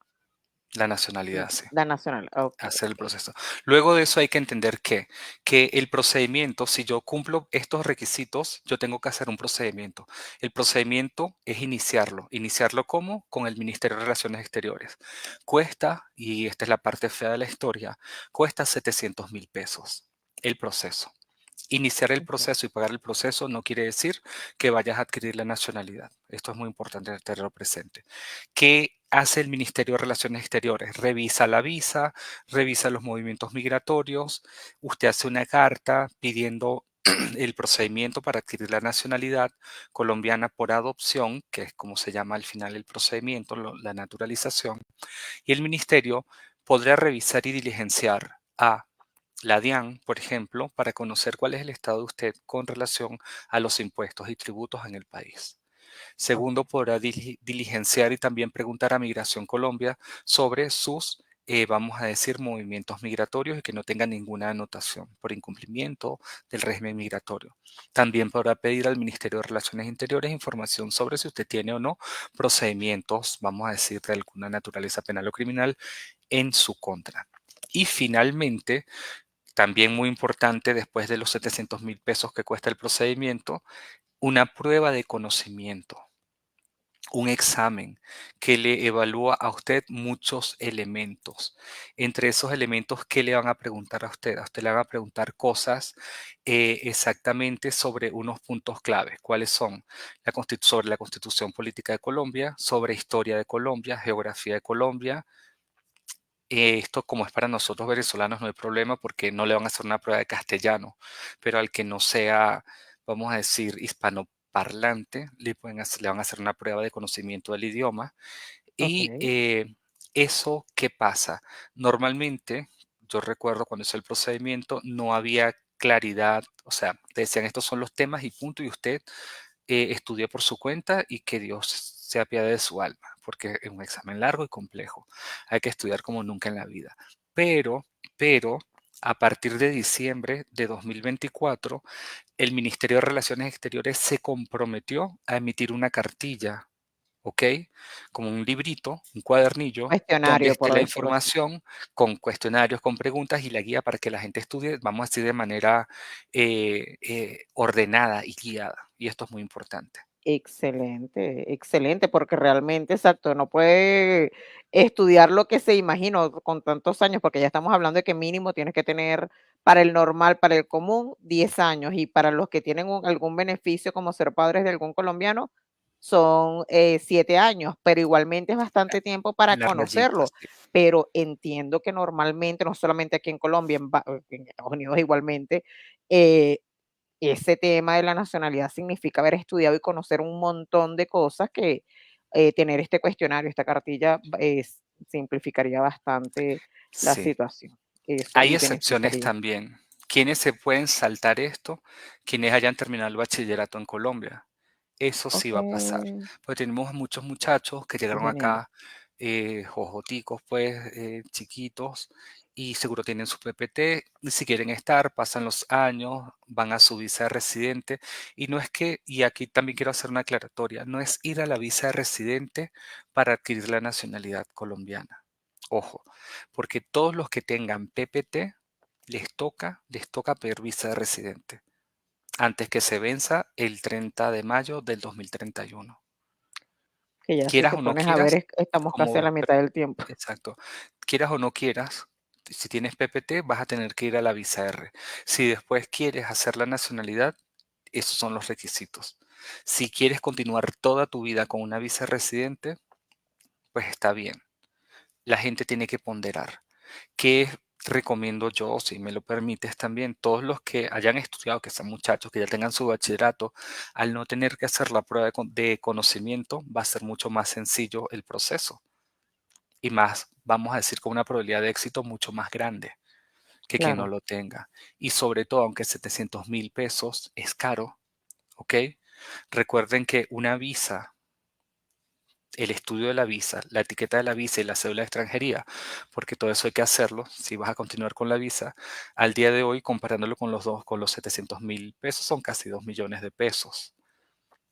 la nacionalidad, sí. la nacional. Ok, Hacer el ok. proceso. Luego de eso hay que entender que el procedimiento, si yo cumplo estos requisitos, yo tengo que hacer un procedimiento. El procedimiento es iniciarlo. ¿Iniciarlo cómo? Con el Ministerio de Relaciones Exteriores. Cuesta, y esta es la parte fea de la historia, cuesta 700.000 pesos el proceso. Iniciar el Ok, proceso y pagar el proceso no quiere decir que vayas a adquirir la nacionalidad. Esto es muy importante tenerlo presente. ¿Qué hace el Ministerio de Relaciones Exteriores? Revisa la visa, revisa los movimientos migratorios, usted hace una carta pidiendo el procedimiento para adquirir la nacionalidad colombiana por adopción, que es como se llama al final el procedimiento, la naturalización, y el ministerio podrá revisar y diligenciar a la DIAN, por ejemplo, para conocer cuál es el estado de usted con relación a los impuestos y tributos en el país. ok, Segundo, podrá diligenciar y también preguntar a Migración Colombia sobre sus vamos a decir, movimientos migratorios y que no tenga ninguna anotación por incumplimiento del régimen migratorio. También podrá pedir al Ministerio de Relaciones Interiores información sobre si usted tiene o no procedimientos, vamos a decir, de alguna naturaleza penal o criminal en su contra. Y finalmente, también muy importante, después de los 700,000 pesos que cuesta el procedimiento, una prueba de conocimiento, un examen que le evalúa a usted muchos elementos. Entre esos elementos, ¿qué le van a preguntar a usted? A usted le van a preguntar cosas exactamente sobre unos puntos claves. ¿Cuáles son? Sobre la Constitución Política de Colombia, sobre historia de Colombia, geografía de Colombia. Esto, como es para nosotros venezolanos, no hay problema porque no le van a hacer una prueba de castellano, pero al que no sea, vamos a decir, hispanoparlante, le van a hacer una prueba de conocimiento del idioma. Y Ok. eso, ¿qué pasa? Normalmente, yo recuerdo cuando hice el procedimiento, no había claridad, o sea, te decían estos son los temas y punto, y usted estudie por su cuenta y que Dios se apiade de su alma, porque es un examen largo y complejo. Hay que estudiar como nunca en la vida. Pero, a partir de diciembre de 2024, el Ministerio de Relaciones Exteriores se comprometió a emitir una cartilla, ¿ok? Como un librito, un cuadernillo, donde Cuestionario, esté por la decirlo así. información con cuestionarios, con preguntas y la guía para que la gente estudie, vamos a decir, de manera ordenada y guiada. Y esto es muy importante. Excelente, excelente, porque realmente, exacto, no puede estudiar lo que se imaginó con tantos años, porque ya estamos hablando de que mínimo tienes que tener para el normal, para el común, 10 años, y para los que tienen algún beneficio como ser padres de algún colombiano, son 7 años, pero igualmente es bastante tiempo para Las rayitas, conocerlo. sí. Pero entiendo que normalmente, no solamente aquí en Colombia, en Estados Unidos igualmente, eh, ese tema de la nacionalidad significa haber estudiado y conocer un montón de cosas que tener este cuestionario, esta cartilla, simplificaría bastante la Sí. situación. Eso, Hay y excepciones beneficiaría. también. ¿Quiénes se pueden saltar esto? Quienes hayan terminado el bachillerato en Colombia. Eso sí Ok, va a pasar. Porque tenemos muchos muchachos que llegaron tenemos. acá, jojoticos, pues, chiquitos, y seguro tienen su PPT. Y si quieren estar, pasan los años, van a su visa de residente. Y no es que, y aquí también quiero hacer una aclaratoria, no es ir a la visa de residente para adquirir la nacionalidad colombiana. Ojo, porque todos los que tengan PPT les toca pedir visa de residente antes que se venza el 30 de mayo del 2031. Que ya si Quieras te o no pones a ver, quieras, estamos casi a como, la mitad del tiempo. exacto, quieras o no quieras, si tienes PPT vas a tener que ir a la visa R. Si después quieres hacer la nacionalidad, esos son los requisitos. Si quieres continuar toda tu vida con una visa residente, pues está bien. La gente tiene que ponderar. ¿Qué recomiendo yo, si me lo permites también? Todos los que hayan estudiado, que sean muchachos, que ya tengan su bachillerato, al no tener que hacer la prueba de conocimiento, va a ser mucho más sencillo el proceso y más, vamos a decir, con una probabilidad de éxito mucho más grande que quien no Claro, lo tenga. Y sobre todo, aunque 700,000 pesos es caro, ¿ok? Recuerden que una visa, el estudio de la visa, la etiqueta de la visa y la cédula de extranjería, porque todo eso hay que hacerlo si vas a continuar con la visa. Al día de hoy, comparándolo con los dos, con los 700,000 pesos, son casi 2 millones de pesos.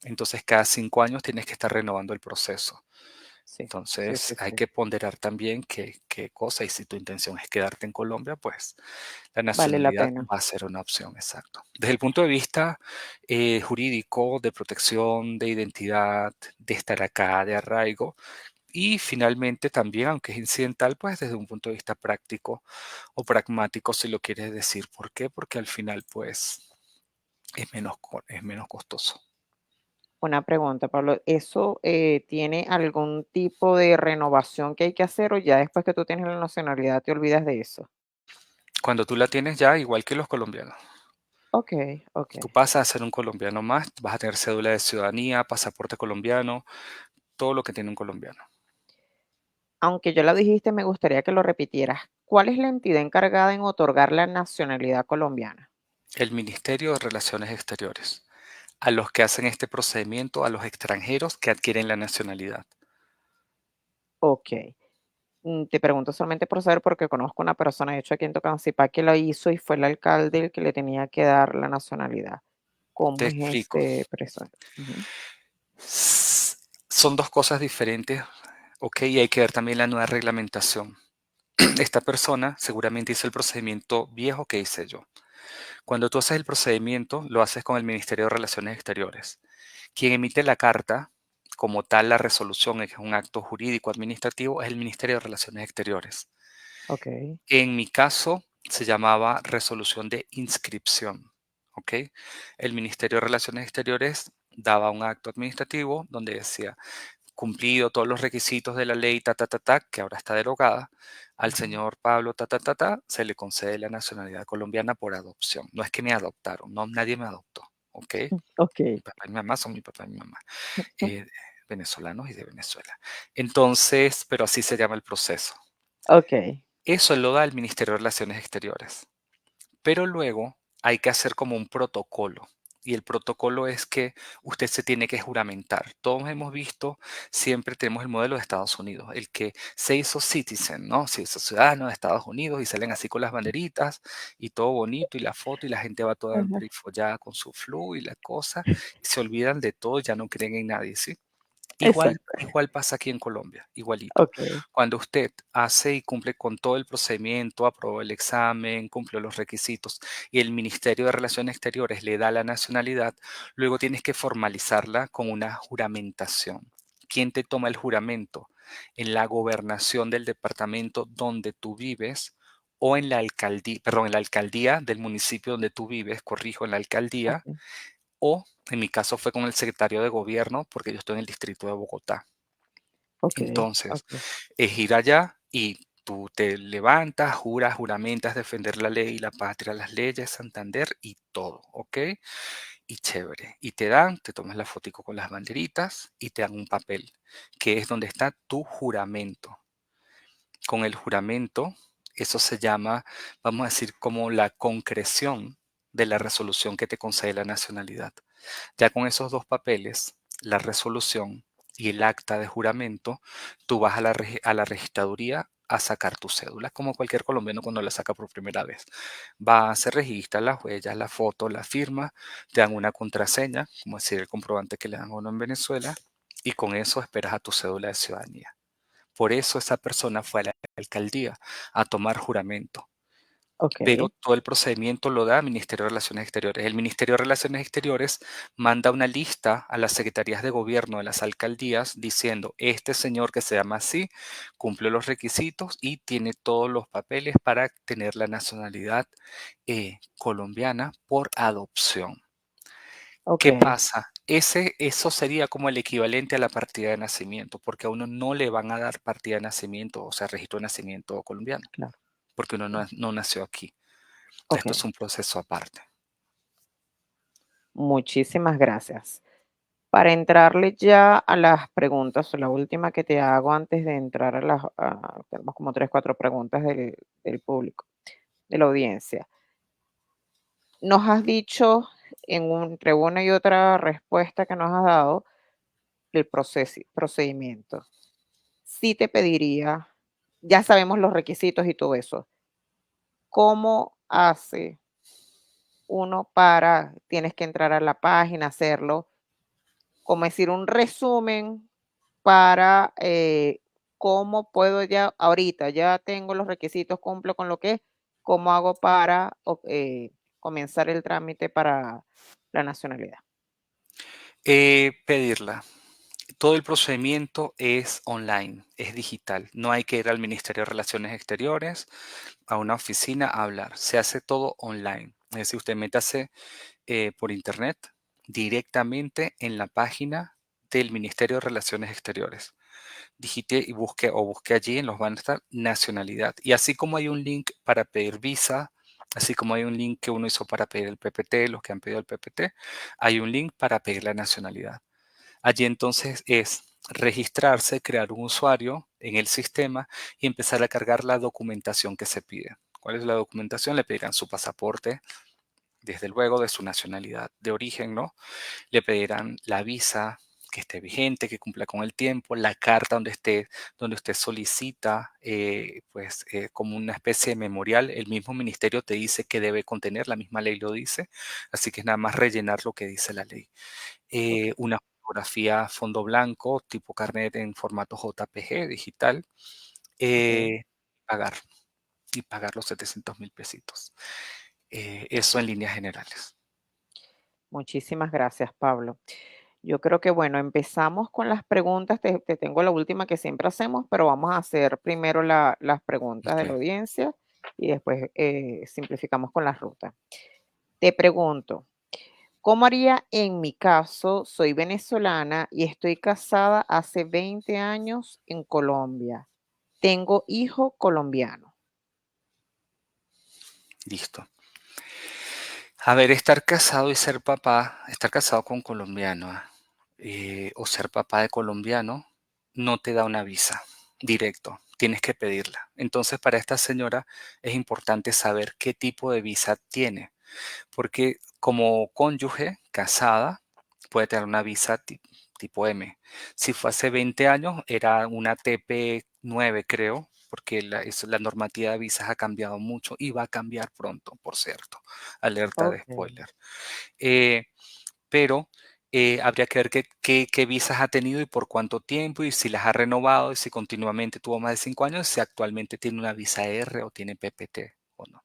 Entonces, cada 5 años tienes que estar renovando el proceso. sí, sí, Entonces, sí, hay sí. que ponderar también qué cosa, y si tu intención es quedarte en Colombia, pues la Vale la nacionalidad pena. va a ser una opción, exacto. Desde el punto de vista jurídico, de protección, de identidad, de estar acá, de arraigo, y finalmente también, aunque es incidental, pues desde un punto de vista práctico o pragmático, si lo quieres decir. ¿Por qué? Porque al final, pues, es menos costoso. Una pregunta, Pablo, ¿eso tiene algún tipo de renovación que hay que hacer o ya después que tú tienes la nacionalidad te olvidas de eso? Cuando tú la tienes ya, igual que los colombianos, Ok, ok. tú pasas a ser un colombiano más, vas a tener cédula de ciudadanía, pasaporte colombiano, todo lo que tiene un colombiano. Aunque ya lo dijiste, me gustaría que lo repitieras. ¿Cuál es la entidad encargada en otorgar la nacionalidad colombiana? El Ministerio de Relaciones Exteriores, a los que hacen este procedimiento, a los extranjeros que adquieren la nacionalidad. Ok. Te pregunto solamente por saber, porque conozco una persona, de hecho, aquí en Tocancipá, que lo hizo y fue el alcalde el que le tenía que dar la nacionalidad. Te ¿Cómo es explico. ese proceso? Ujú. Son dos cosas diferentes, ¿ok? Y hay que ver también la nueva reglamentación. Esta persona seguramente hizo el procedimiento viejo que hice yo. Cuando tú haces el procedimiento, lo haces con el Ministerio de Relaciones Exteriores. Quien emite la carta, como tal, la resolución, es un acto jurídico administrativo, es el Ministerio de Relaciones Exteriores. Okey, En mi caso, se llamaba resolución de inscripción, ¿ok? El Ministerio de Relaciones Exteriores daba un acto administrativo donde decía, cumplido todos los requisitos de la ley, que ahora está derogada, al ujú, señor Pablo, se le concede la nacionalidad colombiana por adopción. No es que me adoptaron, no, nadie me adoptó, ¿ok? Mi okey, papá y mi mamá son mi papá y mi mamá, eh, venezolanos y de Venezuela. Entonces, pero así se llama el proceso. okey, Eso lo da el Ministerio de Relaciones Exteriores. Pero luego hay que hacer como un protocolo. Y el protocolo es que usted se tiene que juramentar. Todos hemos visto, siempre tenemos el modelo de Estados Unidos, el que se hizo citizen, ¿no? Se hizo ciudadano de Estados Unidos y salen así con las banderitas y todo bonito y la foto y la gente va toda ajá, emperifollada con su flu y la cosa y se olvidan de todo, ya no creen en nadie, ¿sí? exacto, Igual pasa aquí en Colombia, igualito. okey, Cuando usted hace y cumple con todo el procedimiento, aprobó el examen, cumplió los requisitos y el Ministerio de Relaciones Exteriores le da la nacionalidad, luego tienes que formalizarla con una juramentación. ¿Quién te toma el juramento? En la gobernación del departamento donde tú vives o en la alcaldía, perdón, en la alcaldía del municipio donde tú vives, corrijo, en la alcaldía okey, o en mi caso fue con el secretario de gobierno porque yo estoy en el distrito de Bogotá. okey, Entonces, okey, es ir allá y tú te levantas, juras, juramentas defender la ley, la patria, las leyes, Santander y todo, ¿ok? Y chévere. Y te dan, te tomas la fotico con las banderitas y te dan un papel, que es donde está tu juramento. Con el juramento, eso se llama, vamos a decir, como la concreción de la resolución que te concede la nacionalidad. Ya con esos dos papeles, la resolución y el acta de juramento, tú vas a a la registraduría a sacar tu cédula, como cualquier colombiano cuando la saca por primera vez. Va, se registra las huellas, la foto, la firma, te dan una contraseña, como decir el comprobante que le dan a uno en Venezuela, y con eso esperas a tu cédula de ciudadanía. Por eso esa persona fue a la alcaldía a tomar juramento, pero okey, todo el procedimiento lo da el Ministerio de Relaciones Exteriores. El Ministerio de Relaciones Exteriores manda una lista a las secretarías de gobierno de las alcaldías diciendo, este señor que se llama así, cumple los requisitos y tiene todos los papeles para tener la nacionalidad colombiana por adopción. ¿Qué okey, pasa? Eso sería como el equivalente a la partida de nacimiento, porque a uno no le van a dar partida de nacimiento, o sea, registro de nacimiento colombiano, claro, porque uno claro, no nació aquí. Esto es okey. un proceso aparte. Muchísimas gracias. Para entrarle ya a las preguntas, la última que te hago antes de entrar a tenemos como 3 4 preguntas del público, de la audiencia. Nos has dicho entre una y otra respuesta que nos has dado el procedimiento. Sí te pediría, ya sabemos los requisitos y todo eso, ¿cómo hace uno tienes que entrar a la página, hacerlo, como decir, un resumen para cómo puedo ya, ahorita ya tengo los requisitos, cumplo con lo que es, cómo hago para comenzar el trámite para la nacionalidad? Pedirla. Todo el procedimiento es online, es digital. No hay que ir al Ministerio de Relaciones Exteriores, a una oficina a hablar. Se hace todo online. Es decir, usted métase por internet directamente en la página del Ministerio de Relaciones Exteriores. Digite y busque allí en los van a estar nacionalidad. Y así como hay un link para pedir visa, así como hay un link que uno hizo para pedir el PPT, los que han pedido el PPT, hay un link para pedir la nacionalidad. Allí entonces es registrarse, crear un usuario en el sistema y empezar a cargar la documentación que se pide. ¿Cuál es la documentación? Le pedirán su pasaporte, desde luego de su nacionalidad de origen, ¿no? Le pedirán la visa, que esté vigente, que cumpla con el tiempo, la carta donde usted solicita, como una especie de memorial, el mismo ministerio te dice que debe contener, la misma ley lo dice, así que es nada más rellenar lo que dice la ley. Ok. Una fotografía fondo blanco, tipo carnet en formato JPG digital, Ok. pagar, y pagar los 700,000 pesitos. Eso en líneas generales. Muchísimas gracias, Pablo. Yo creo que, bueno, empezamos con las preguntas. Te tengo la última que siempre hacemos, pero vamos a hacer primero las preguntas de la Ok. audiencia y después simplificamos con las rutas. Te pregunto, ¿cómo haría en mi caso? Soy venezolana y estoy casada hace 20 años en Colombia. Tengo hijo colombiano. Listo. A ver, estar casado y ser papá, estar casado con colombiano, o ser papá de colombiano, no te da una visa directo, tienes que pedirla. Entonces, para esta señora es importante saber qué tipo de visa tiene, porque como cónyuge, casada, puede tener una visa tipo M. Si fue hace 20 años, era una TP9, creo, porque la normativa de visas ha cambiado mucho y va a cambiar pronto, por cierto. Alerta de Ok. spoiler. Eh, pero habría que ver qué visas ha tenido y por cuánto tiempo y si las ha renovado y si continuamente tuvo más de 5 años, si actualmente tiene una visa R o tiene PPT o no.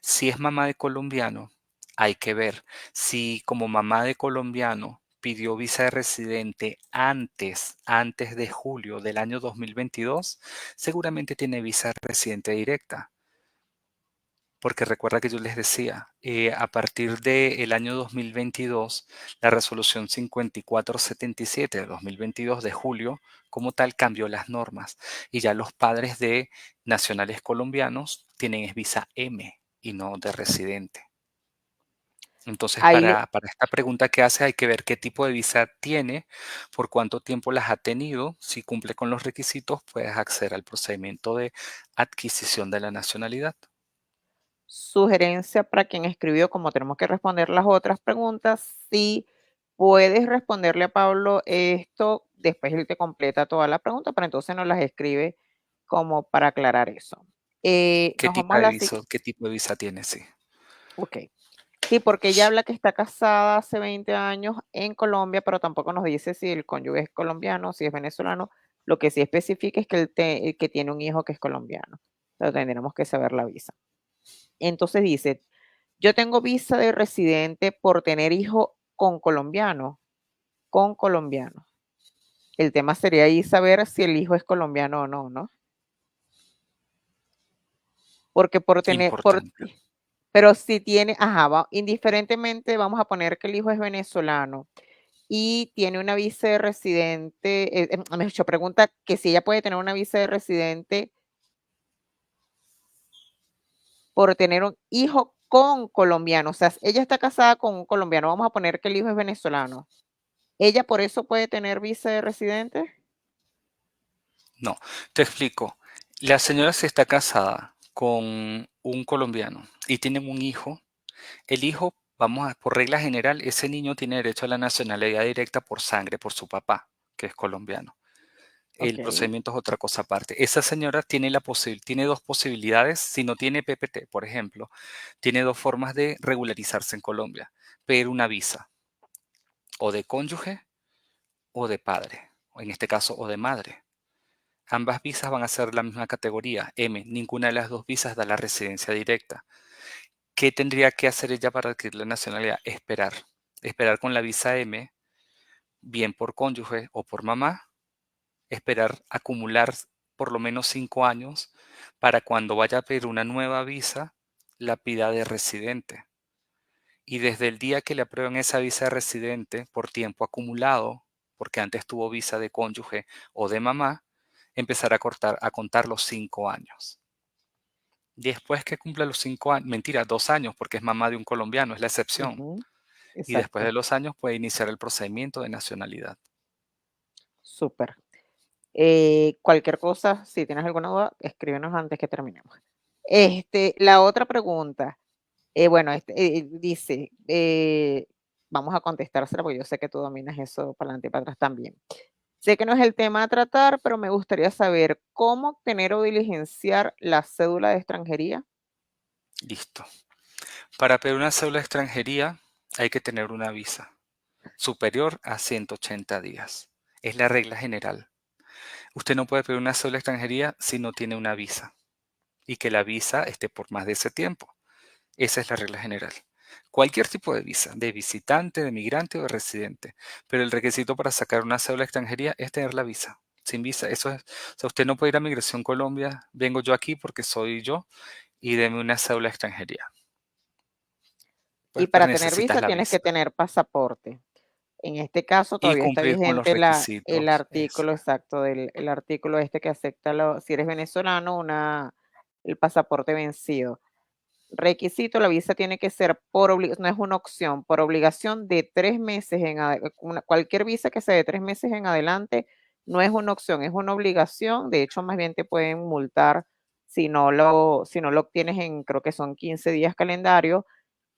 Si es mamá de colombiano, hay que ver si como mamá de colombiano pidió visa de residente antes de julio del año 2022, seguramente tiene visa de residente directa. Porque recuerda que yo les decía, a partir del año 2022, la resolución 5477 de 2022 de julio, como tal, cambió las normas y ya los padres de nacionales colombianos tienen es visa M y no de residente. Entonces, Ahí, para esta pregunta que hace, hay que ver qué tipo de visa tiene, por cuánto tiempo las ha tenido. Si cumple con los requisitos, puedes acceder al procedimiento de adquisición de la nacionalidad. sugerencia para quien escribió, como tenemos que responder las otras preguntas, si puedes responderle a Pablo esto, después él te completa toda la pregunta, pero entonces nos las escribe como para aclarar eso. Nos vamos a la siguiente. ¿Qué tipo de visa tiene? Sí. Ok. Sí, porque ella habla que está casada hace 20 años en Colombia, pero tampoco nos dice si el cónyuge es colombiano, si es venezolano. Lo que sí especifica es que, que tiene un hijo que es colombiano. Pero tendremos que saber la visa. Entonces dice, yo tengo visa de residente por tener hijo con colombiano, con colombiano. El tema sería ahí saber si el hijo es colombiano o no, ¿no? Porque Importante. pero si tiene, ajá, indiferentemente vamos a poner que el hijo es venezolano y tiene una visa de residente, me hecho pregunta que si ella puede tener una visa de residente por tener un hijo con colombiano, o sea, ella está casada con un colombiano, vamos a poner que el hijo es venezolano. ¿Ella por eso puede tener visa de residente? No, te explico. La señora se está casada con un colombiano y tienen un hijo. El hijo, por regla general, ese niño tiene derecho a la nacionalidad directa por sangre, por su papá, que es colombiano. Ok, El procedimiento es otra cosa aparte. Esa señora tiene dos posibilidades. Si no tiene PPT, por ejemplo, tiene dos formas de regularizarse en Colombia. Pedir una visa, o de cónyuge o de padre, o en este caso, o de madre. Ambas visas van a ser la misma categoría, M. Ninguna de las dos visas da la residencia directa. ¿Qué tendría que hacer ella para adquirir la nacionalidad? Esperar. Esperar con la visa M, bien por cónyuge o por mamá. Esperar acumular por lo menos 5 años para cuando vaya a pedir una nueva visa, la pida de residente. Y desde el día que le aprueben esa visa de residente por tiempo acumulado, porque antes tuvo visa de cónyuge o de mamá, empezar a contar los 5 años. Después que cumpla los 5 años, mentira, 2 años, porque es mamá de un colombiano, es la excepción. ujú, Y después exacto, de los años puede iniciar el procedimiento de nacionalidad. súper. Cualquier cosa, si tienes alguna duda, escríbenos antes que terminemos. La otra pregunta, bueno, dice, vamos a contestársela porque yo sé que tú dominas eso para adelante y para atrás también. Sé que no es el tema a tratar, pero me gustaría saber cómo obtener o diligenciar la cédula de extranjería. Listo. Para pedir una cédula de extranjería hay que tener una visa superior a 180 días. Es la regla general. Usted no puede pedir una cédula de extranjería si no tiene una visa y que la visa esté por más de ese tiempo. Esa es la regla general. Cualquier tipo de visa, de visitante, de migrante o de residente. Pero el requisito para sacar una cédula de extranjería es tener la visa. Sin visa, eso es. O sea, usted no puede ir a Migración Colombia, vengo yo aquí porque soy yo y deme una cédula de extranjería. Y Pues, pero para tener necesitas visa la tienes que visa tener pasaporte. En este caso y todavía está cumplir con los vigente el requisitos. artículo exacto el artículo este que acepta si eres venezolano, el pasaporte vencido. Requisito, la visa tiene que ser no es una opción, por obligación de 3 meses cualquier visa que sea de 3 meses en adelante, no es una opción, es una obligación. De hecho, más bien te pueden multar si no lo obtienes creo que son 15 días calendario.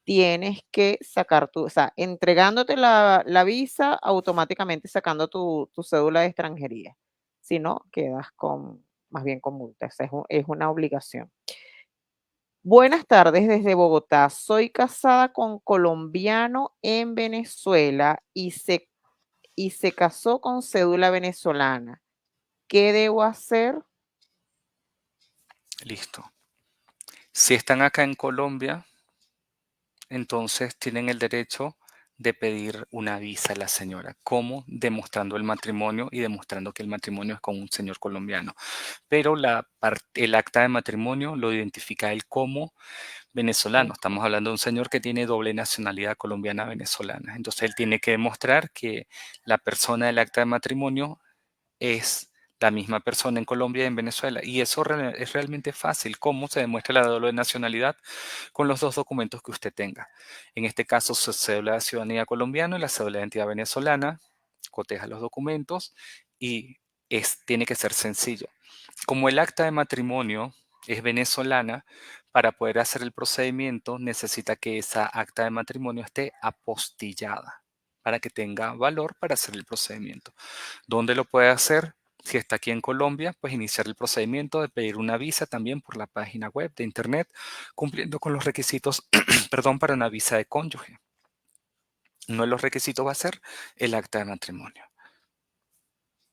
Tienes que sacar o sea, entregándote la visa, automáticamente sacando tu cédula de extranjería. Si no, quedas más bien con multa. Es una obligación. Buenas tardes desde Bogotá. Soy casada con colombiano en Venezuela y se casó con cédula venezolana. ¿Qué debo hacer? Listo. Si están acá en Colombia, entonces tienen el derecho de pedir una visa a la señora. ¿Cómo? Demostrando el matrimonio y demostrando que el matrimonio es con un señor colombiano. Pero el acta de matrimonio lo identifica él como venezolano. Ok. Estamos hablando de un señor que tiene doble nacionalidad colombiana-venezolana. Entonces él tiene que demostrar que la persona del acta de matrimonio es la misma persona en Colombia y en Venezuela. Y eso es realmente fácil. ¿Cómo se demuestra la doble nacionalidad? Con los dos documentos que usted tenga. En este caso, su cédula de ciudadanía colombiana y la cédula de identidad venezolana. Coteja los documentos y tiene que ser sencillo. Como el acta de matrimonio es venezolana, para poder hacer el procedimiento necesita que esa acta de matrimonio esté apostillada para que tenga valor para hacer el procedimiento. ¿Dónde lo puede hacer? Si está aquí en Colombia, pues iniciar el procedimiento de pedir una visa también por la página web de internet, cumpliendo con los requisitos, perdón, para una visa de cónyuge. Uno de los requisitos va a ser el acta de matrimonio.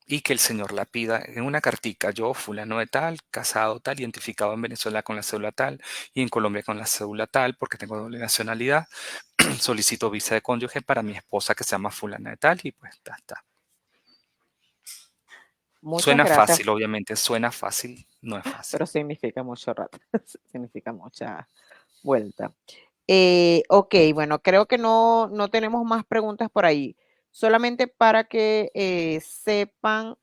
Y que el señor la pida en una cartica. Yo, fulano de tal, casado tal, identificado en Venezuela con la cédula tal y en Colombia con la cédula tal, porque tengo doble nacionalidad, solicito visa de cónyuge para mi esposa que se llama fulana de tal y pues ya está. Muchas Suena gracias, fácil, obviamente, suena fácil, no es pero fácil. significa mucho rato, significa mucha vuelta. Ok, bueno, creo que no tenemos más preguntas por ahí. Solamente para que sepan,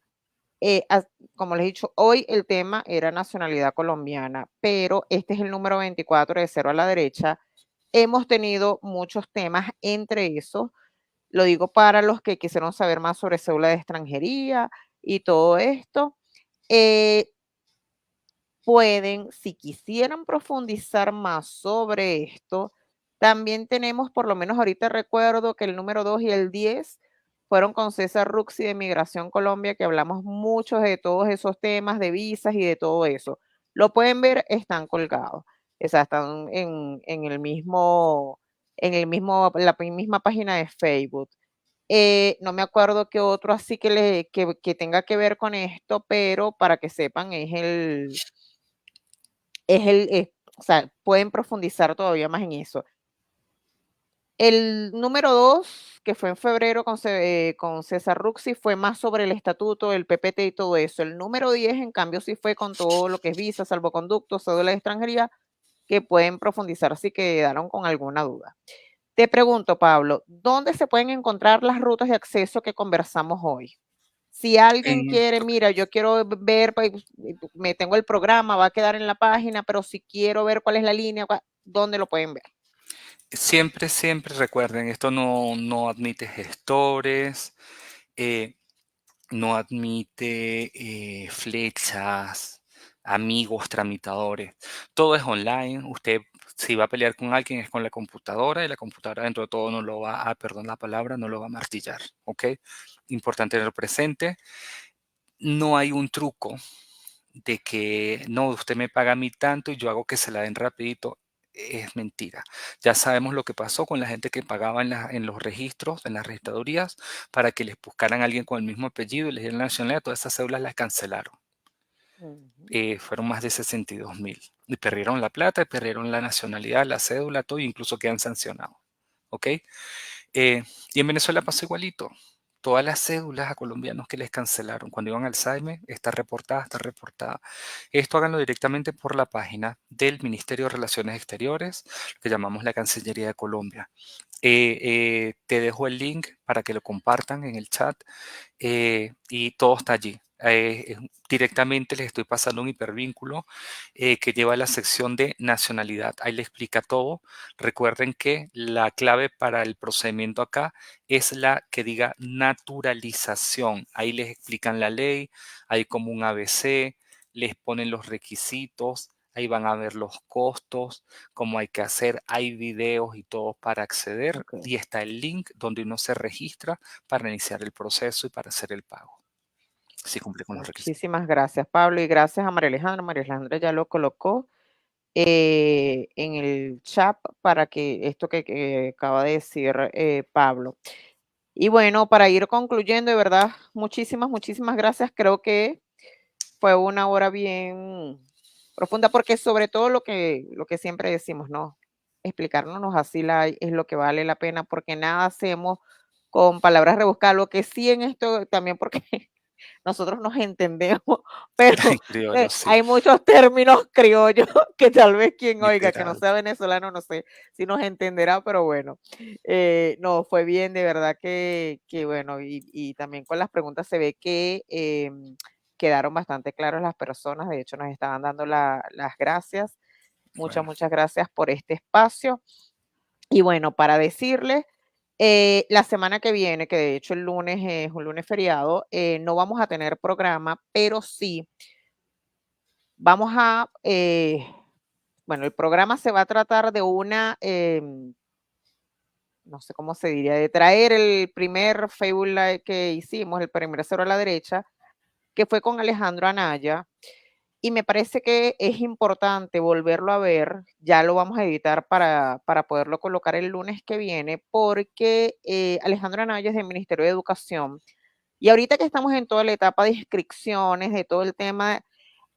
como les he dicho, hoy el tema era nacionalidad colombiana, pero este es el número 24 de cero a la derecha. Hemos tenido muchos temas, entre esos, lo digo para los que quisieron saber más sobre cédula de extranjería y todo esto. eh, Pueden, si quisieran profundizar más sobre esto, también tenemos, por lo menos ahorita recuerdo que el número 2 y el 10 fueron con César Ruxi de Migración Colombia, que hablamos mucho de todos esos temas de visas y de todo eso. Lo pueden ver, están colgados. O sea, están la misma página de Facebook. No me acuerdo qué otro así que tenga que ver con esto, pero para que sepan, o sea, pueden profundizar todavía más en eso. El número 2, que fue en febrero con César Ruxi, fue más sobre el estatuto, el PPT y todo eso. El número 10, en cambio, sí fue con todo lo que es visa, salvoconducto, cédula de extranjería, que pueden profundizar si quedaron con alguna duda. Te pregunto, Pablo, ¿dónde se pueden encontrar las rutas de acceso que conversamos hoy? Si alguien En- quiere, mira, yo quiero ver, pues, me tengo el programa, va a quedar en la página, pero si quiero ver cuál es la línea, ¿dónde lo pueden ver? Siempre, siempre recuerden, esto no admite gestores, eh, no admite flechas, amigos, tramitadores. Todo es online. Usted Si va a pelear con alguien es con la computadora y la computadora dentro de todo no lo va a, perdón la palabra, no lo va a martillar, ¿ok? Importante tener presente, no hay un truco de que no, usted me paga a mí tanto y yo hago que se la den rapidito. Es mentira. Ya sabemos lo que pasó con la gente que pagaba en los registros, en las registradurías, para que les buscaran a alguien con el mismo apellido y les dieran la nacionalidad. Todas esas cédulas las cancelaron. Ujú. Fueron más de 62.000. Y perdieron la plata, perdieron la nacionalidad, la cédula, todo, e incluso quedan sancionados. ¿Ok? Y en Venezuela pasó igualito. Todas las cédulas a colombianos que les cancelaron cuando iban al SAIME está reportada, está reportada. Esto háganlo directamente por la página del Ministerio de Relaciones Exteriores, lo que llamamos la Cancillería de Colombia. Te dejo el link para que lo compartan en el chat y todo está allí. Directamente les estoy pasando un hipervínculo que lleva a la sección de nacionalidad. Ahí le explica todo. Recuerden que la clave para el procedimiento acá es la que diga naturalización. Ahí les explican la ley, hay como un ABC, les ponen los requisitos, ahí van a ver los costos, cómo hay que hacer, hay videos y todo para acceder Ok. y está el link donde uno se registra para iniciar el proceso y para hacer el pago, si cumple con los requisitos. Muchísimas gracias, Pablo, y gracias a María Alejandra. María Alejandra ya lo colocó en el chat para que esto que acaba de decir Pablo. Y bueno, para ir concluyendo, de verdad, muchísimas gracias. Creo que fue una hora bien profunda, porque sobre todo lo que siempre decimos, ¿no? Explicarnos así es lo que vale la pena, porque nada hacemos con palabras rebuscadas. Lo que sí en esto también, porque nosotros nos entendemos, En pero criollo, sí, hay muchos términos criollos que tal vez quien oiga, que no literal. sea venezolano, no sé si nos entenderá, pero bueno, no, fue bien, de verdad que bueno, y también con las preguntas se ve que quedaron bastante claras las personas, de hecho nos estaban dando las gracias, Bueno, muchas gracias por este espacio. Y bueno, para decirles, la semana que viene, que de hecho el lunes es un lunes feriado, no vamos a tener programa, pero sí vamos a, bueno, el programa se va a tratar de no sé cómo se diría, de traer el primer Facebook Live que hicimos, el primer cero a la derecha, que fue con Alejandro Anaya. Y me parece que es importante volverlo a ver, ya lo vamos a editar para poderlo colocar el lunes que viene, porque Alejandro Anaya es del Ministerio de Educación. Y ahorita que estamos en toda la etapa de inscripciones, de todo el tema,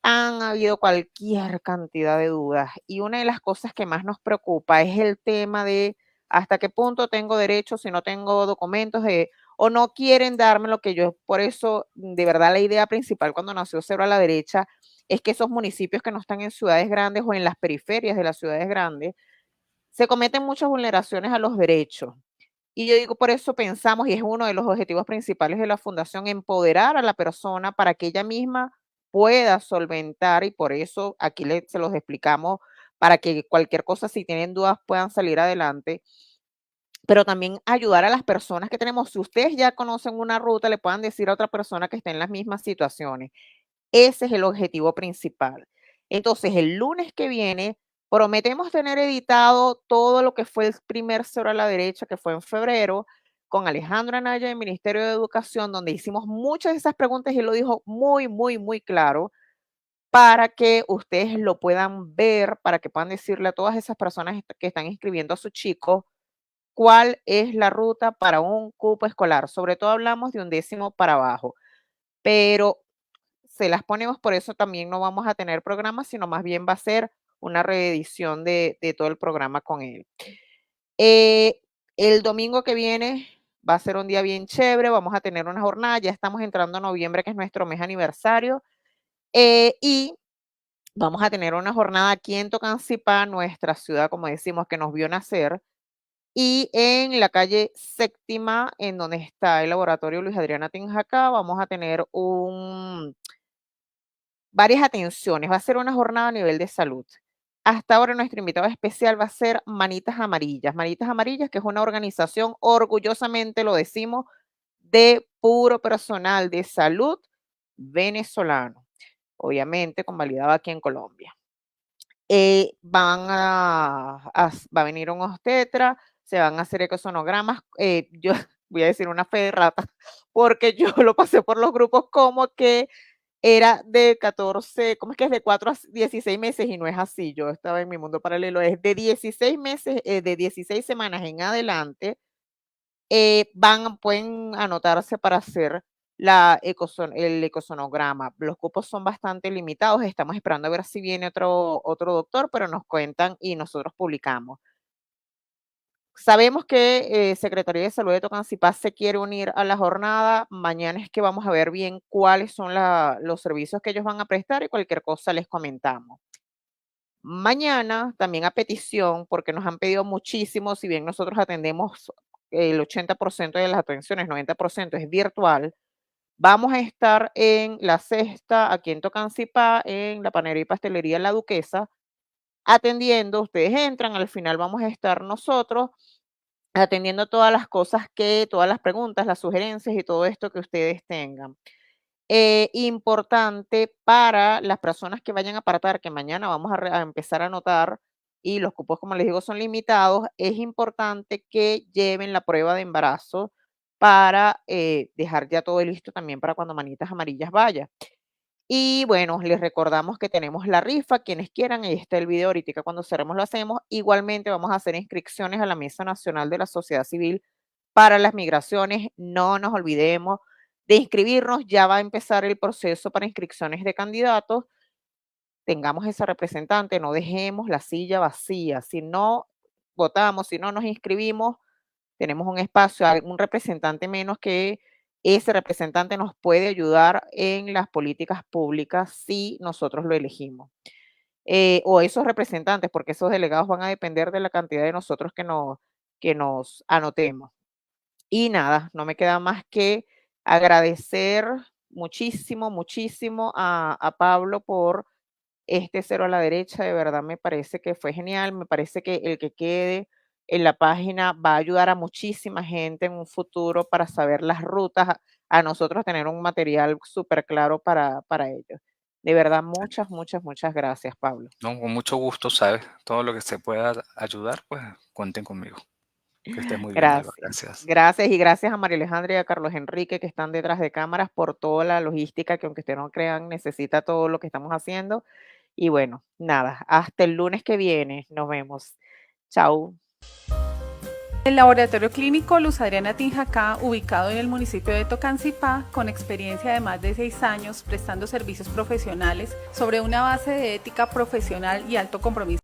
han habido cualquier cantidad de dudas. Y una de las cosas que más nos preocupa es el tema de hasta qué punto tengo derecho si no tengo documentos o no quieren darme lo que yo, por eso, de verdad, la idea principal cuando nació Cero a la Derecha es que esos municipios que no están en ciudades grandes o en las periferias de las ciudades grandes, se cometen muchas vulneraciones a los derechos. Y yo digo, por eso pensamos, y es uno de los objetivos principales de la fundación, empoderar a la persona para que ella misma pueda solventar, y por eso aquí se los explicamos para que cualquier cosa, si tienen dudas, puedan salir adelante, pero también ayudar a las personas que tenemos. Si ustedes ya conocen una ruta, le puedan decir a otra persona que esté en las mismas situaciones. Ese es el objetivo principal. Entonces, el lunes que viene, prometemos tener editado todo lo que fue el primer cero a la derecha, que fue en febrero, con Alejandro Anaya del Ministerio de Educación, donde hicimos muchas de esas preguntas y él lo dijo muy claro, para que ustedes lo puedan ver, para que puedan decirle a todas esas personas que están inscribiendo a sus chicos cuál es la ruta para un cupo escolar. Sobre todo hablamos de 11º para abajo, pero se las ponemos, por eso también no vamos a tener programa, sino más bien va a ser una reedición de todo el programa con él. El domingo que viene va a ser un día bien chévere, vamos a tener una jornada, ya estamos entrando a noviembre, que es nuestro mes aniversario, y vamos a tener una jornada aquí en Tocancipá, nuestra ciudad, como decimos, que nos vio nacer, y en la calle Séptima, en donde está el laboratorio Luis Adriana Tinjacá, vamos a tener varias atenciones. Va a ser una jornada a nivel de salud. Hasta ahora nuestro invitado especial va a ser Manitas Amarillas. Manitas Amarillas, que es una organización, orgullosamente lo decimos, de puro personal de salud venezolano, obviamente convalidado aquí en Colombia. va a venir un obstetra, se van a hacer ecosonogramas. Yo voy a decir una fe de rata, porque yo lo pasé por los grupos como que era de 14, ¿cómo es que es? De 4 a 16 meses y no es así. Yo estaba en mi mundo paralelo, es de 16 meses, de 16 semanas en adelante, pueden anotarse para hacer el ecosonograma. Los cupos son bastante limitados, estamos esperando a ver si viene otro doctor, pero nos cuentan y nosotros publicamos. Sabemos que Secretaría de Salud de Tocancipá se quiere unir a la jornada. Mañana es que vamos a ver bien cuáles son los servicios que ellos van a prestar y cualquier cosa les comentamos. Mañana, también a petición, porque nos han pedido muchísimo, si bien nosotros atendemos el 80% de las atenciones, 90% es virtual, vamos a estar en La Cesta, aquí en Tocancipá, en la panadería y pastelería La Duquesa, atendiendo. Ustedes entran, al final vamos a estar nosotros atendiendo todas las cosas todas las preguntas, las sugerencias y todo esto que ustedes tengan. Importante para las personas que vayan a apartar, que mañana vamos a empezar a anotar y los cupos, como les digo, son limitados, es importante que lleven la prueba de embarazo para dejar ya todo listo también para cuando Manitas Amarillas vaya. Y bueno, les recordamos que tenemos la rifa, quienes quieran, ahí está el video, ahorita cuando cerremos lo hacemos. Igualmente vamos a hacer inscripciones a la Mesa Nacional de la Sociedad Civil para las Migraciones. No nos olvidemos de inscribirnos, ya va a empezar el proceso para inscripciones de candidatos. Tengamos esa representante, no dejemos la silla vacía. Si no votamos, si no nos inscribimos, tenemos un espacio, un representante menos, que ese representante nos puede ayudar en las políticas públicas si nosotros lo elegimos. O esos representantes, porque esos delegados van a depender de la cantidad de nosotros que nos anotemos. Y nada, no me queda más que agradecer muchísimo, muchísimo a Pablo por este cero a la derecha. De verdad me parece que fue genial, me parece que el que quede en la página va a ayudar a muchísima gente en un futuro para saber las rutas, a nosotros tener un material súper claro para ellos. De verdad, muchas, muchas, muchas gracias, Pablo. No, con mucho gusto, ¿sabes? Todo lo que se pueda ayudar, pues cuenten conmigo. Que estés muy bien, Alba. Gracias. Gracias y gracias a María Alejandra y a Carlos Enrique, que están detrás de cámaras, por toda la logística que, aunque ustedes no crean, necesita todo lo que estamos haciendo. Y bueno, nada, hasta el lunes que viene. Nos vemos. Chao. El Laboratorio Clínico Luz Adriana Tinjacá, ubicado en el municipio de Tocancipá, con experiencia de más de 6 años prestando servicios profesionales sobre una base de ética profesional y alto compromiso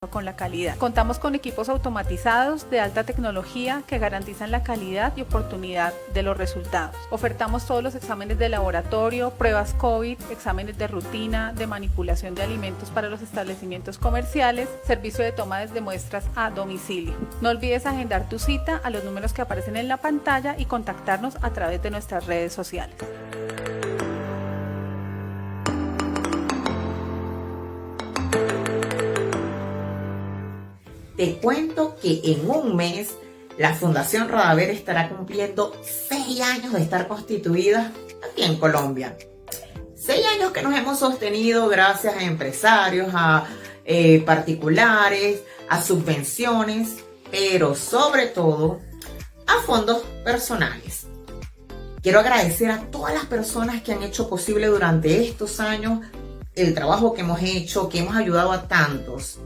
con la calidad. Contamos con equipos automatizados de alta tecnología que garantizan la calidad y oportunidad de los resultados. Ofertamos todos los exámenes de laboratorio, pruebas COVID, exámenes de rutina, de manipulación de alimentos para los establecimientos comerciales, servicio de toma de muestras a domicilio. No olvides agendar tu cita a los números que aparecen en la pantalla y contactarnos a través de nuestras redes sociales. Te cuento que en un mes la Fundación Radaver estará cumpliendo 6 años de estar constituida aquí en Colombia. 6 años que nos hemos sostenido gracias a empresarios, a particulares, a subvenciones, pero sobre todo a fondos personales. Quiero agradecer a todas las personas que han hecho posible durante estos años el trabajo que hemos hecho, que hemos ayudado a tantos.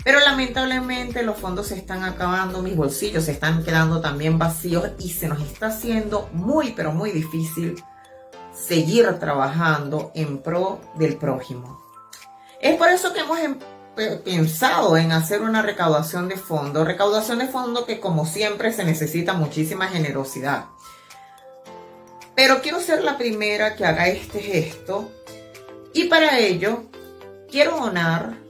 Pero lamentablemente los fondos se están acabando, mis bolsillos se están quedando también vacíos y se nos está haciendo muy, pero muy difícil seguir trabajando en pro del prójimo. Es por eso que hemos pensado en hacer una recaudación de fondos que, como siempre, se necesita muchísima generosidad. Pero quiero ser la primera que haga este gesto y para ello quiero donar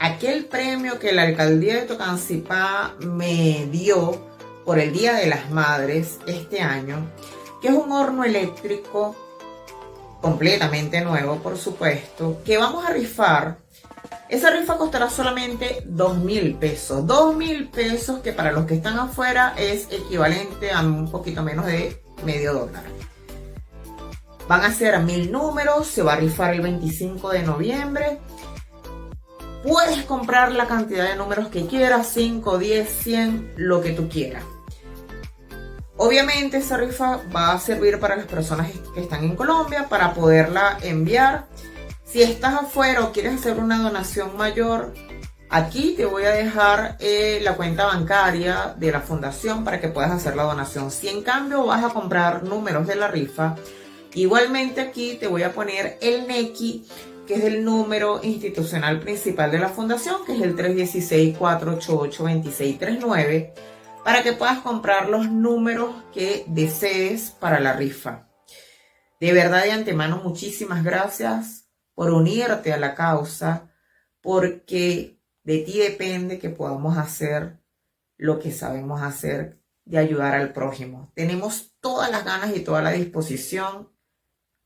aquel premio que la alcaldía de Tocancipá me dio por el Día de las Madres este año, que es un horno eléctrico completamente nuevo, por supuesto, que vamos a rifar. Esa rifa costará solamente 2.000 pesos. 2.000 pesos, que para los que están afuera es equivalente a un poquito menos de $0.50. Van a ser 1.000 números, se va a rifar el 25 de noviembre. Puedes comprar la cantidad de números que quieras, 5, 10, 100, lo que tú quieras. Obviamente esta rifa va a servir para las personas que están en Colombia para poderla enviar. Si estás afuera o quieres hacer una donación mayor, aquí te voy a dejar la cuenta bancaria de la fundación para que puedas hacer la donación. Si en cambio vas a comprar números de la rifa, igualmente aquí te voy a poner el NECI, que es el número institucional principal de la fundación, que es el 316-488-2639, para que puedas comprar los números que desees para la rifa. De verdad, de antemano, muchísimas gracias por unirte a la causa, porque de ti depende que podamos hacer lo que sabemos hacer, de ayudar al prójimo. Tenemos todas las ganas y toda la disposición,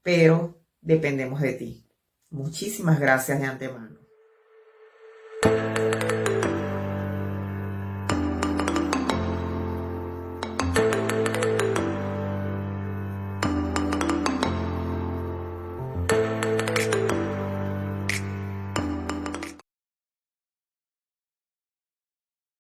pero dependemos de ti. Muchísimas gracias de antemano.